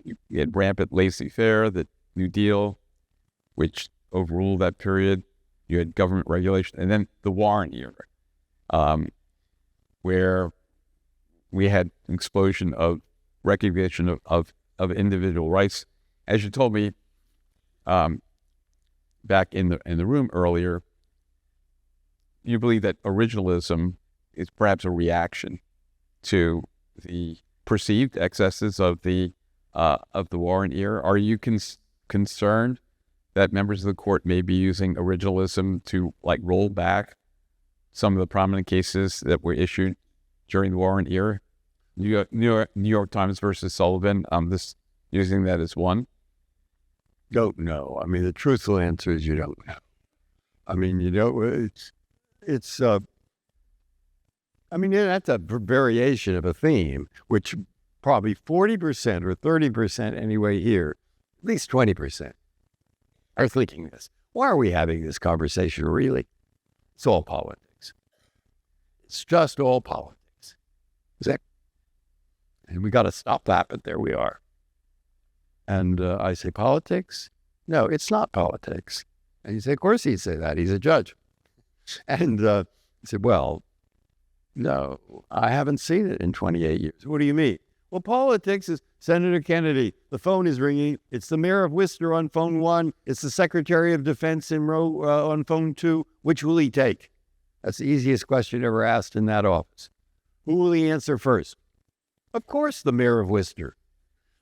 you had rampant laissez-faire, the New Deal, which overruled that period. You had government regulation, and then the Warren era, where we had an explosion of recognition of individual rights. As you told me back in the room earlier, you believe that originalism is perhaps a reaction to the perceived excesses of the Warren era. Are you concerned that members of the court may be using originalism to roll back some of the prominent cases that were issued during the Warren era? New York Times versus Sullivan, this using that as one? Don't know. I mean, the truthful answer is you don't know. I mean, it's that's a variation of a theme, which probably 40% or 30% anyway here, at least 20% are thinking this. Why are we having this conversation really? It's all politics. It's just all politics. Is that? And we got to stop that, but there we are. And I say, politics? No, it's not politics. And you say, of course he'd say that. He's a judge. And I said, well, no, I haven't seen it in 28 years. What do you mean? Well, politics is Senator Kennedy. The phone is ringing. It's the mayor of Worcester on phone 1. It's the Secretary of Defense on phone 2. Which will he take? That's the easiest question ever asked in that office. Who will he answer first? Of course, the mayor of Worcester.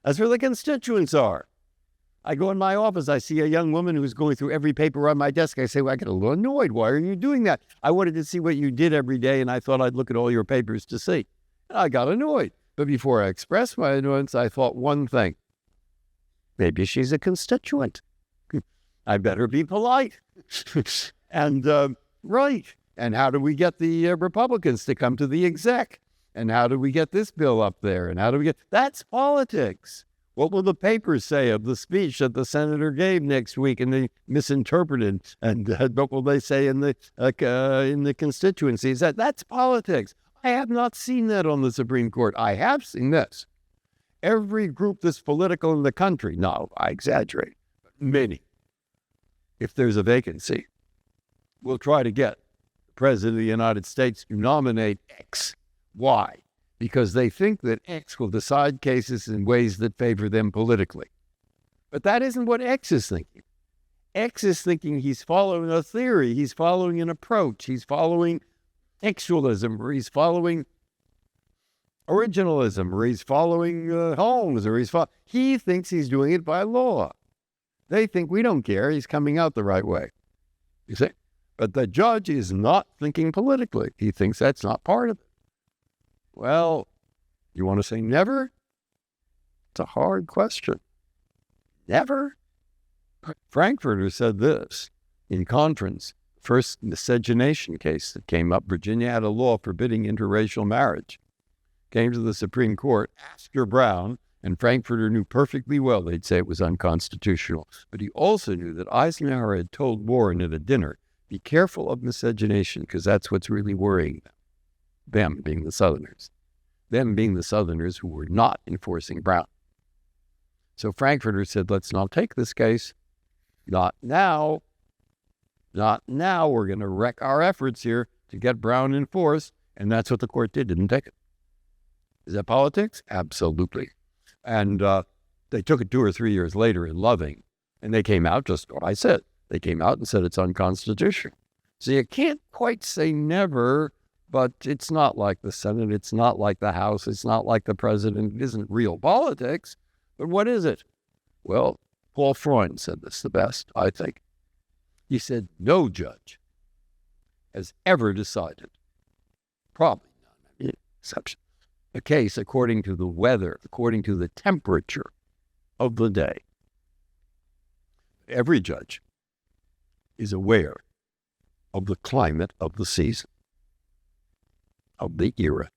That's where the constituents are. I go in my office, I see a young woman who's going through every paper on my desk. I say, well, I get a little annoyed. Why are you doing that? I wanted to see what you did every day, and I thought I'd look at all your papers to see. And I got annoyed. But before I expressed my annoyance, I thought one thing. Maybe she's a constituent. I better be polite. And, right. And how do we get the Republicans to come to the exec? And how do we get this bill up there? And how do we get... That's politics. What will the papers say of the speech that the senator gave next week and they misinterpreted? And what will they say in the constituencies? That's politics. I have not seen that on the Supreme Court. I have seen this. Every group that's political in the country, no, I exaggerate, but many, if there's a vacancy, will try to get the President of the United States to nominate X. Why? Because they think that X will decide cases in ways that favor them politically. But that isn't what X is thinking. X is thinking he's following a theory, he's following an approach, he's following textualism, or he's following originalism, or he's following Holmes, or he thinks he's doing it by law. They think we don't care, he's coming out the right way. You see? But the judge is not thinking politically. He thinks that's not part of it. Well, you want to say never? It's a hard question. Never? Frankfurter said this in conference, first miscegenation case that came up. Virginia had a law forbidding interracial marriage. Came to the Supreme Court, Astor Brown, and Frankfurter knew perfectly well they'd say it was unconstitutional. But he also knew that Eisenhower had told Warren at a dinner, be careful of miscegenation because that's what's really worrying them. Them being the Southerners. Them being the Southerners who were not enforcing Brown. So Frankfurter said, let's not take this case. Not now. Not now. We're going to wreck our efforts here to get Brown enforced. And that's what the court did, didn't take it. Is that politics? Absolutely. And they took it 2 or 3 years later in Loving, and they came out just what I said. They came out and said it's unconstitutional. So you can't quite say never, but it's not like the Senate. It's not like the House. It's not like the president. It isn't real politics. But what is it? Well, Paul Freund said this the best, I think. He said, no judge has ever decided, probably none, exception, a case according to the weather, according to the temperature of the day. Every judge is aware of the climate of the season, of the era.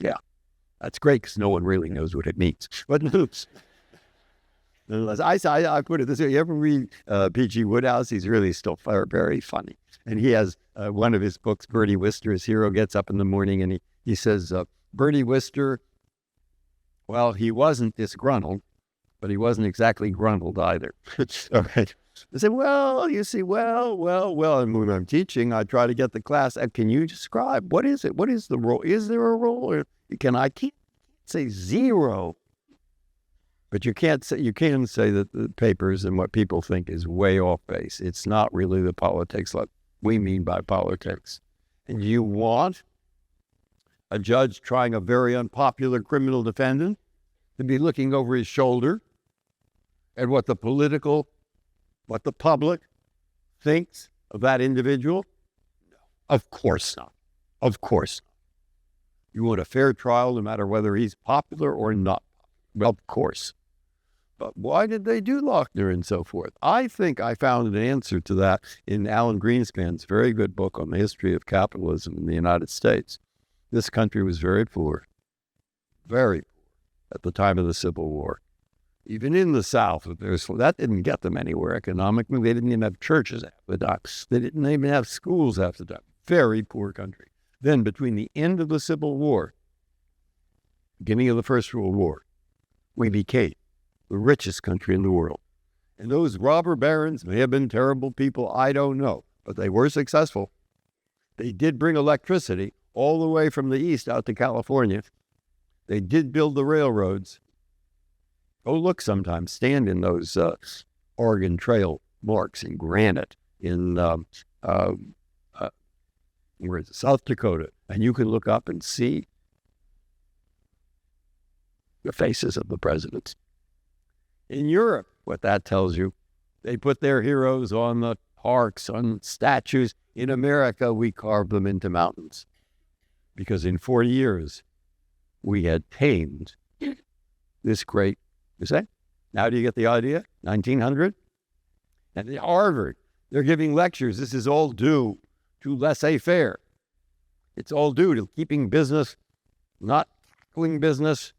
Yeah, that's great because no one really knows what it means. But nonetheless, I put it this way. You ever read P.G. Wodehouse? He's really still very funny. And he has one of his books, Bertie Wooster, his hero, gets up in the morning and he says, Bertie Wooster, well, he wasn't disgruntled, but he wasn't exactly gruntled either. All right. I said, well, you see, well. And when I'm teaching, I try to get the class, can you describe, what is it? What is the role? Is there a role? Or I can't say zero. But you can say that the papers and what people think is way off base. It's not really the politics like we mean by politics. And you want a judge trying a very unpopular criminal defendant to be looking over his shoulder at what the public thinks of that individual? No, of course not. Of course not. You want a fair trial no matter whether he's popular or not. Well, of course. But why did they do Lochner and so forth? I think I found an answer to that in Alan Greenspan's very good book on the history of capitalism in the United States. This country was very poor at the time of the Civil War. Even in the South, that didn't get them anywhere economically. They didn't even have churches half the time. They didn't even have schools half the time. Very poor country. Then between the end of the Civil War, beginning of the First World War, we became the richest country in the world. And those robber barons may have been terrible people, I don't know, but they were successful. They did bring electricity all the way from the east out to California. They did build the railroads. Go look sometime, stand in those Oregon Trail marks in granite in where is it? South Dakota, and you can look up and see the faces of the presidents. In Europe, what that tells you, they put their heroes on the parks, on statues. In America, we carved them into mountains because in 40 years, we had tamed this great, you say? Now do you get the idea? 1900? And at Harvard, they're giving lectures. This is all due to laissez-faire. It's all due to keeping business, not killing business,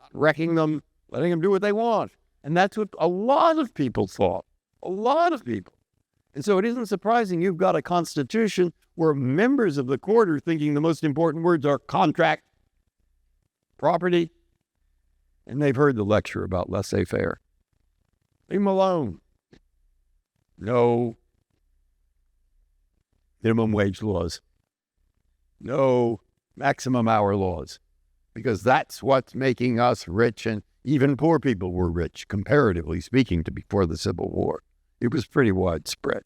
not wrecking them, letting them do what they want. And that's what a lot of people thought. A lot of people. And so it isn't surprising you've got a constitution where members of the court are thinking the most important words are contract, property, and they've heard the lecture about laissez-faire. Leave them alone. No minimum wage laws. No maximum hour laws. Because that's what's making us rich, and even poor people were rich, comparatively speaking, to before the Civil War. It was pretty widespread.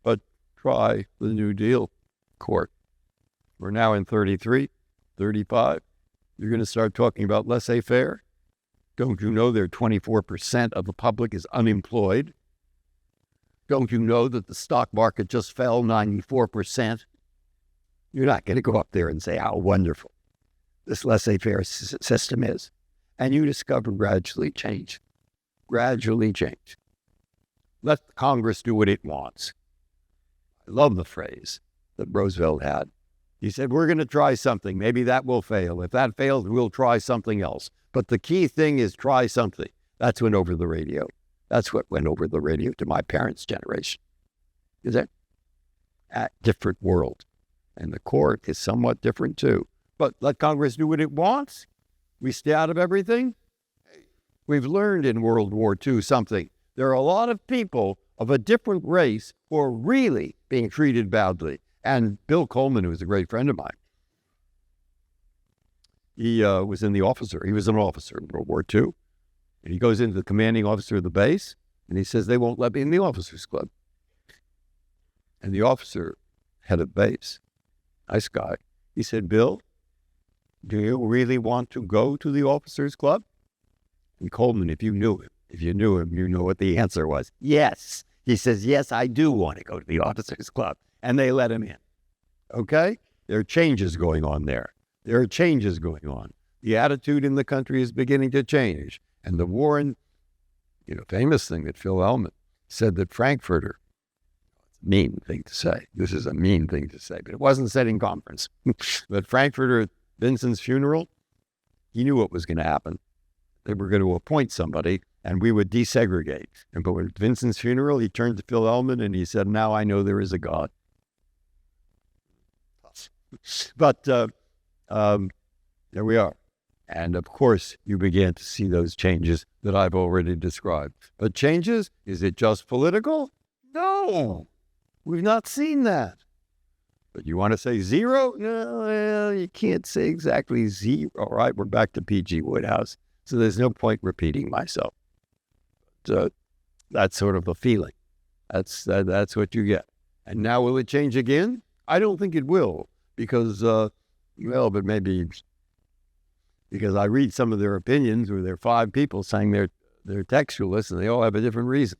But try the New Deal court. We're now in 33, 35. You're going to start talking about laissez-faire? Don't you know that 24% of the public is unemployed? Don't you know that the stock market just fell 94%? You're not going to go up there and say how wonderful this laissez-faire system is. And you discover gradually change. Gradually change. Let Congress do what it wants. I love the phrase that Roosevelt had. He said, we're going to try something. Maybe that will fail. If that fails, we'll try something else. But the key thing is try something. That's went over the radio. That's what went over the radio to my parents' generation. Is it? A different world. And the court is somewhat different too. But let Congress do what it wants. We stay out of everything. We've learned in World War II something. There are a lot of people of a different race who are really being treated badly. And Bill Coleman, who was a great friend of mine, he was in the officer. He was an officer in World War II. And he goes into the commanding officer of the base, and he says, they won't let me in the officers' club. And the officer, head of base, nice guy, he said, Bill, do you really want to go to the officers' club? And Coleman, if you knew him, you know what the answer was. Yes. He says, yes, I do want to go to the officers' club. And they let him in. Okay? There are changes going on there. There are changes going on. The attitude in the country is beginning to change. And the Warren, famous thing that Phil Ellman said that Frankfurter, mean thing to say. This is a mean thing to say, but it wasn't said in conference. But Frankfurter at Vincent's funeral, he knew what was going to happen. They were going to appoint somebody, and we would desegregate. But at Vincent's funeral, he turned to Phil Ellman and he said, now I know there is a God. But there we are. And of course, you began to see those changes that I've already described. But changes, is it just political? No, we've not seen that. But you want to say zero? No, you can't say exactly zero. All right, we're back to P.G. Woodhouse. So there's no point repeating myself. That's sort of the feeling. That's what you get. And now will it change again? I don't think it will because, but maybe because I read some of their opinions where there are 5 people saying they're textualists and they all have a different reason.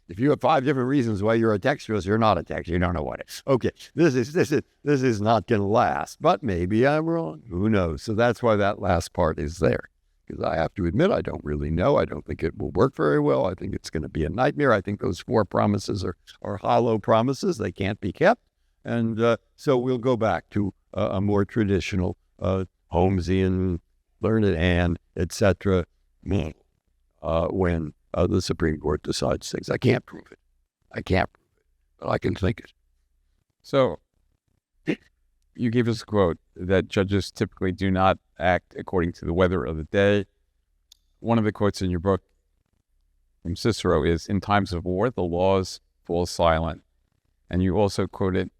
If you have 5 different reasons why you're a textualist, you're not a textualist. You don't know what it is. Okay, this is not going to last, but maybe I'm wrong. Who knows? So that's why that last part is there. Because I have to admit, I don't really know. I don't think it will work very well. I think it's going to be a nightmare. I think those 4 promises are hollow promises. They can't be kept. And so we'll go back to a more traditional Holmesian, learned and, etc. when the Supreme Court decides things. I can't prove it. But I can think it. So you gave us a quote that judges typically do not act according to the weather of the day. One of the quotes in your book from Cicero is, in times of war, the laws fall silent. And you also quoted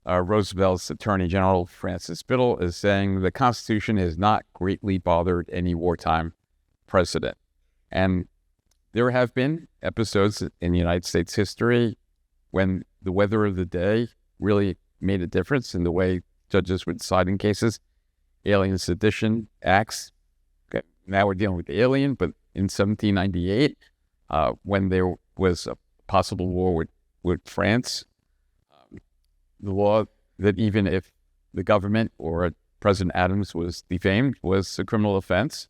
Roosevelt's Attorney General, Francis Biddle, as saying, the Constitution has not greatly bothered any wartime president. And there have been episodes in the United States history when the weather of the day really made a difference in the way judges would decide in cases. Alien sedition acts. Okay, now we're dealing with the alien, but in 1798, when there was a possible war with France, the law that even if the government or President Adams was defamed was a criminal offense,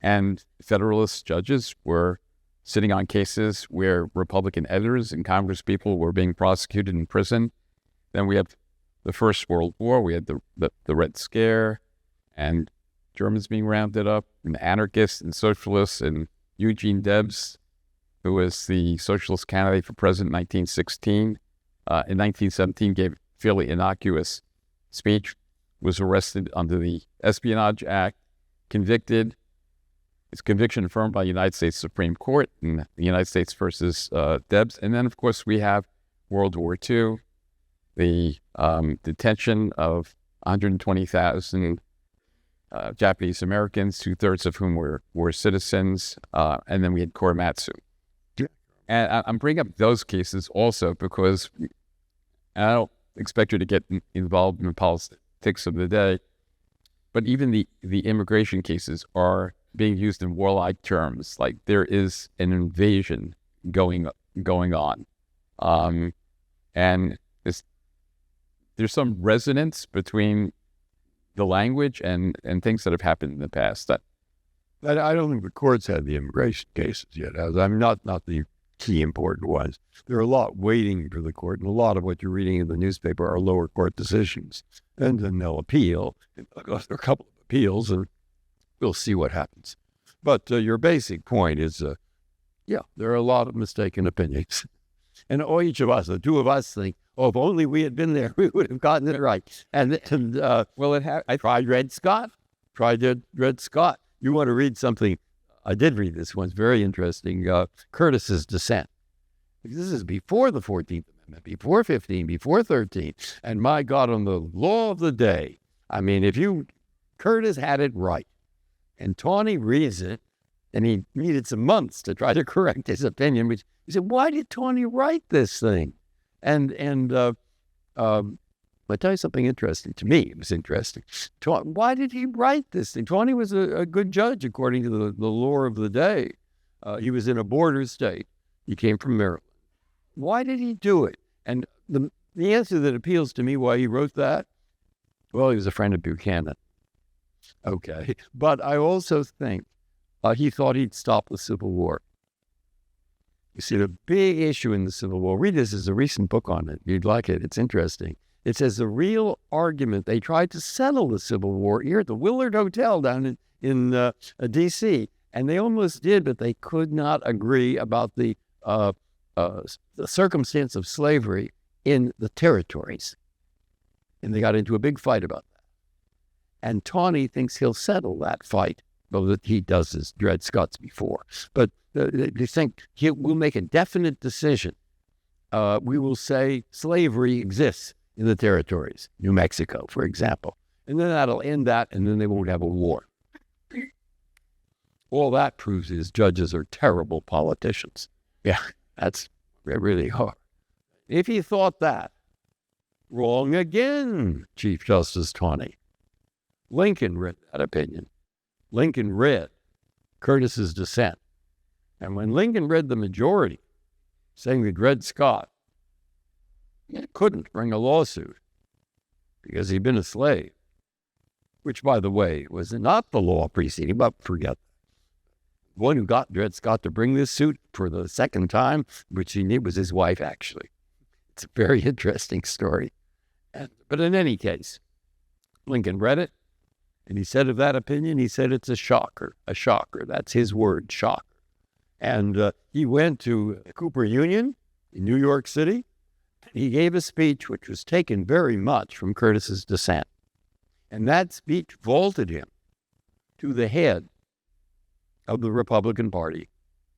and Federalist judges were sitting on cases where Republican editors and Congress people were being prosecuted in prison. Then we have the First World War. We had the Red Scare, and Germans being rounded up, and anarchists and socialists, and Eugene Debs, who was the socialist candidate for president in 1916, in 1917 gave a fairly innocuous speech, was arrested under the Espionage Act, convicted. His conviction affirmed by the United States Supreme Court in the United States versus Debs. And then, of course, we have World War II, the detention of 120,000 Japanese Americans, 2/3 of whom were citizens, and then we had Korematsu. Yeah. And I'm bringing up those cases also because I don't expect you to get involved in the politics of the day, but even the immigration cases are being used in warlike terms, like there is an invasion going on, and there's some resonance between the language and things that have happened in the past. I don't think the courts had the immigration cases yet. I'm not the key important ones. There are a lot waiting for the court, and a lot of what you're reading in the newspaper are lower court decisions, and then they'll appeal. There are a couple of appeals, and we'll see what happens. But your basic point is, there are a lot of mistaken opinions. And each of us, the 2 of us think, if only we had been there, we would have gotten it right. I tried Dred Scott. You want to read something? I did read this one. It's very interesting. Curtis's Dissent. This is before the 14th Amendment, before 15, before 13. And my God, on the law of the day, I mean, if you Curtis had it right. And Tawney reads it, and he needed some months to try to correct his opinion. Which he said, "Why did Tawney write this thing?" And I'll tell you something interesting. To me, it was interesting. Why did he write this thing? Tawney was a good judge according to the lore of the day. He was in a border state. He came from Maryland. Why did he do it? And the answer that appeals to me why he wrote that, well, he was a friend of Buchanan. Okay. But I also think he thought he'd stop the Civil War. You see, the big issue in the Civil War, read this, is a recent book on it. You'd like it. It's interesting. It says the real argument, they tried to settle the Civil War here at the Willard Hotel down in D.C., and they almost did, but they could not agree about the circumstance of slavery in the territories. And they got into a big fight about that. And Tawney thinks he'll settle that fight, though that he does his Dred Scott's before. But they think we'll make a definite decision. We will say slavery exists in the territories, New Mexico, for example. And then that'll end that, and then they won't have a war. All that proves is judges are terrible politicians. Yeah, that's really hard. If he thought that, wrong again, Chief Justice Tawney. Lincoln read that opinion. Lincoln read Curtis's dissent. And when Lincoln read the majority, saying that Dred Scott couldn't bring a lawsuit because he'd been a slave, which, by the way, was not the law preceding, but forget that. The one who got Dred Scott to bring this suit for the second time, which he knew was his wife, actually. It's a very interesting story. But in any case, Lincoln read it, and he said of that opinion, he said it's a shocker. That's his word, shocker. And he went to Cooper Union in New York City. He gave a speech which was taken very much from Curtis's dissent. And that speech vaulted him to the head of the Republican Party.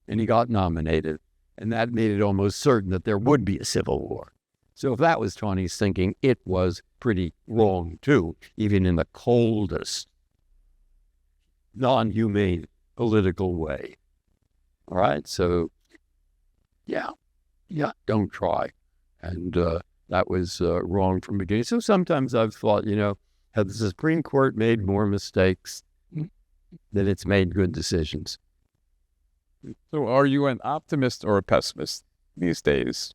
And he got nominated. And that made it almost certain that there would be a civil war. So if that was Tawney's thinking, it was pretty wrong too, even in the coldest, non-humane political way. All right, so yeah, don't try. And that was wrong from the beginning. So sometimes I've thought, have the Supreme Court made more mistakes than it's made good decisions? So are you an optimist or a pessimist these days?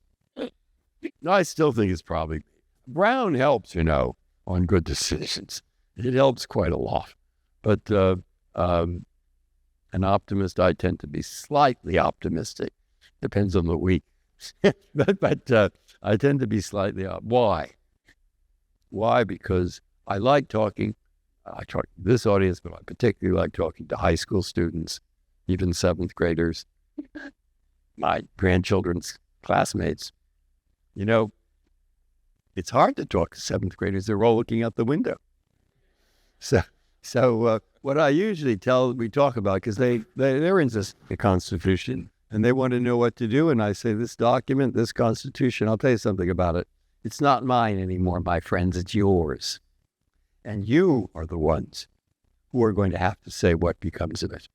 I still think it's probably Brown helps, on good decisions. It helps quite a lot. But an optimist, I tend to be slightly optimistic. Depends on the week. but I tend to be slightly Why? Why? Because I like talking. I talk to this audience, but I particularly like talking to high school students, even seventh graders, my grandchildren's classmates. It's hard to talk to seventh graders. They're all looking out the window. So what I usually we talk about, because they're into the Constitution, and they want to know what to do. And I say, this document, this Constitution, I'll tell you something about it. It's not mine anymore, my friends. It's yours. And you are the ones who are going to have to say what becomes of it.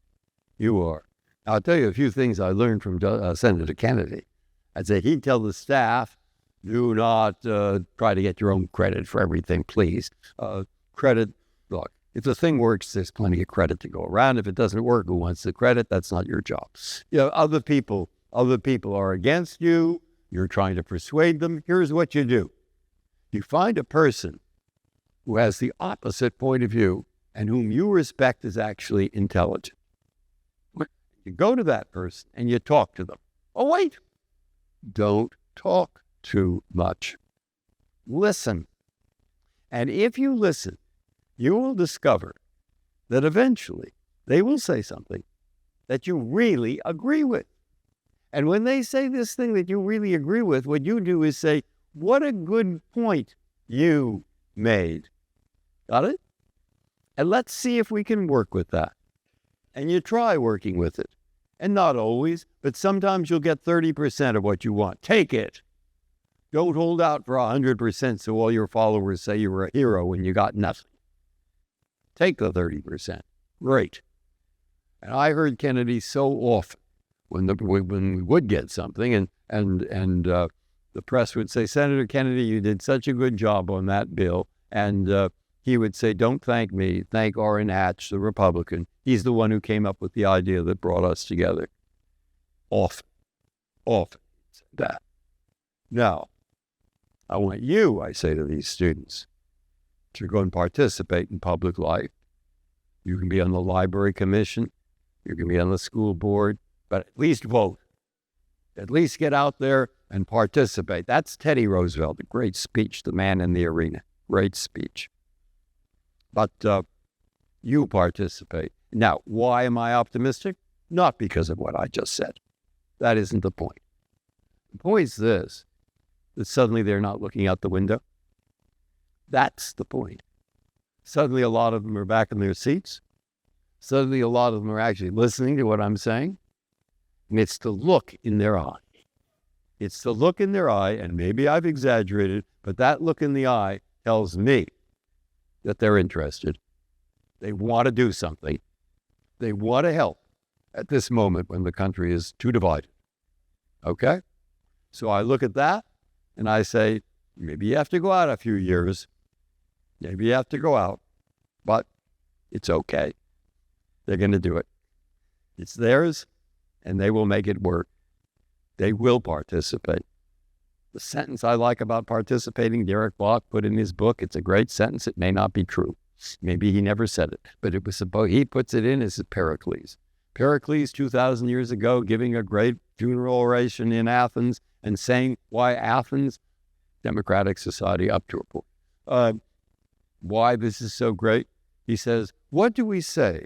You are. I'll tell you a few things I learned from Senator Kennedy. I'd say he'd tell the staff, do not try to get your own credit for everything, please. Credit, look, if the thing works, there's plenty of credit to go around. If it doesn't work, who wants the credit? That's not your job. Other people are against you. You're trying to persuade them. Here's what you do. You find a person who has the opposite point of view and whom you respect as actually intelligent. You go to that person and you talk to them. Oh, wait. Don't talk too much. Listen. And if you listen, you will discover that eventually they will say something that you really agree with. And when they say this thing that you really agree with, what you do is say, what a good point you made. Got it? And let's see if we can work with that. And you try working with it. And not always, but sometimes you'll get 30% of what you want. Take it. Don't hold out for 100% so all your followers say you were a hero when you got nothing. Take the 30%. Great. And I heard Kennedy so often when we would get something, and the press would say, Senator Kennedy, you did such a good job on that bill. And he would say, don't thank me, thank Orrin Hatch, the Republican. He's the one who came up with the idea that brought us together. Often said that. Now, I want you, I say to these students, to go and participate in public life. You can be on the library commission, you can be on the school board, but at least vote. At least get out there and participate. That's Teddy Roosevelt, a great speech, the man in the arena. Great speech. But you participate. Now, why am I optimistic? Not because of what I just said. That isn't the point. The point is this, that suddenly they're not looking out the window. That's the point. Suddenly a lot of them are back in their seats. Suddenly a lot of them are actually listening to what I'm saying. And it's the look in their eye. It's the look in their eye, and maybe I've exaggerated, but that look in the eye tells me that they're interested. They want to do something. They want to help at this moment when the country is too divided. Okay? So I look at that and I say, maybe you have to go out a few years. Maybe you have to go out, but it's okay. They're going to do it. It's theirs, and they will make it work. They will participate. The sentence I like about participating, Derek Block put in his book, it's a great sentence. It may not be true. Maybe he never said it, but it was he puts it in as Pericles. Pericles, 2,000 years ago, giving a great funeral oration in Athens and saying why Athens, democratic society up to a point, why this is so great. He says, what do we say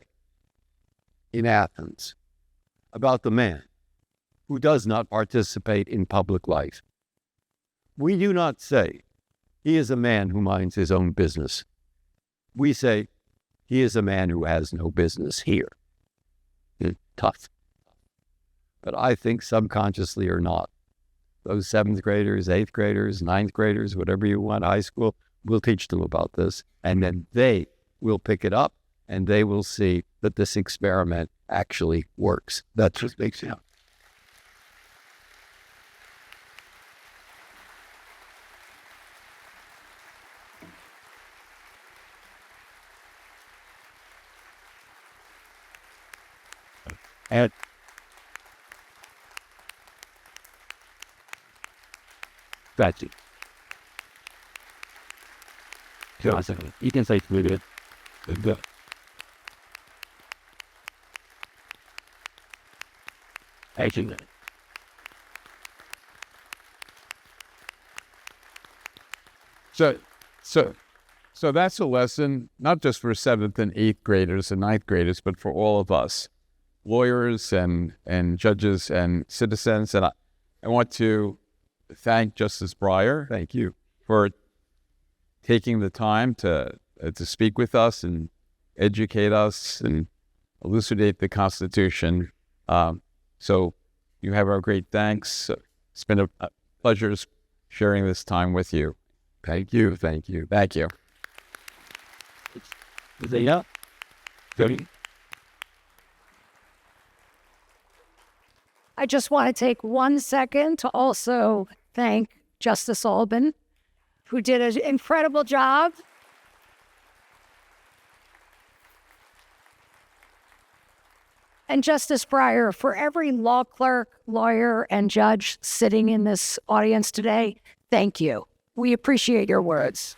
in Athens about the man who does not participate in public life? We do not say he is a man who minds his own business. We say he is a man who has no business here. Tough. But I think subconsciously or not, those 7th graders, 8th graders, 9th graders, whatever you want, high school, we'll teach them about this. And then they will pick it up and they will see that this experiment actually works. That's what makes it. And that's it. You can say it's really good. Actually, So that's a lesson, not just for 7th and 8th graders and 9th graders, but for all of us, lawyers and judges and citizens. And I want to thank Justice Breyer. Thank you for taking the time to speak with us and educate us and elucidate the Constitution. So you have our great thanks. It's been a pleasure sharing this time with you. Thank you. Thank you. Thank you. I just want to take 1 second to also thank Justice Albin, who did an incredible job. And Justice Breyer, for every law clerk, lawyer, and judge sitting in this audience today, thank you. We appreciate your words.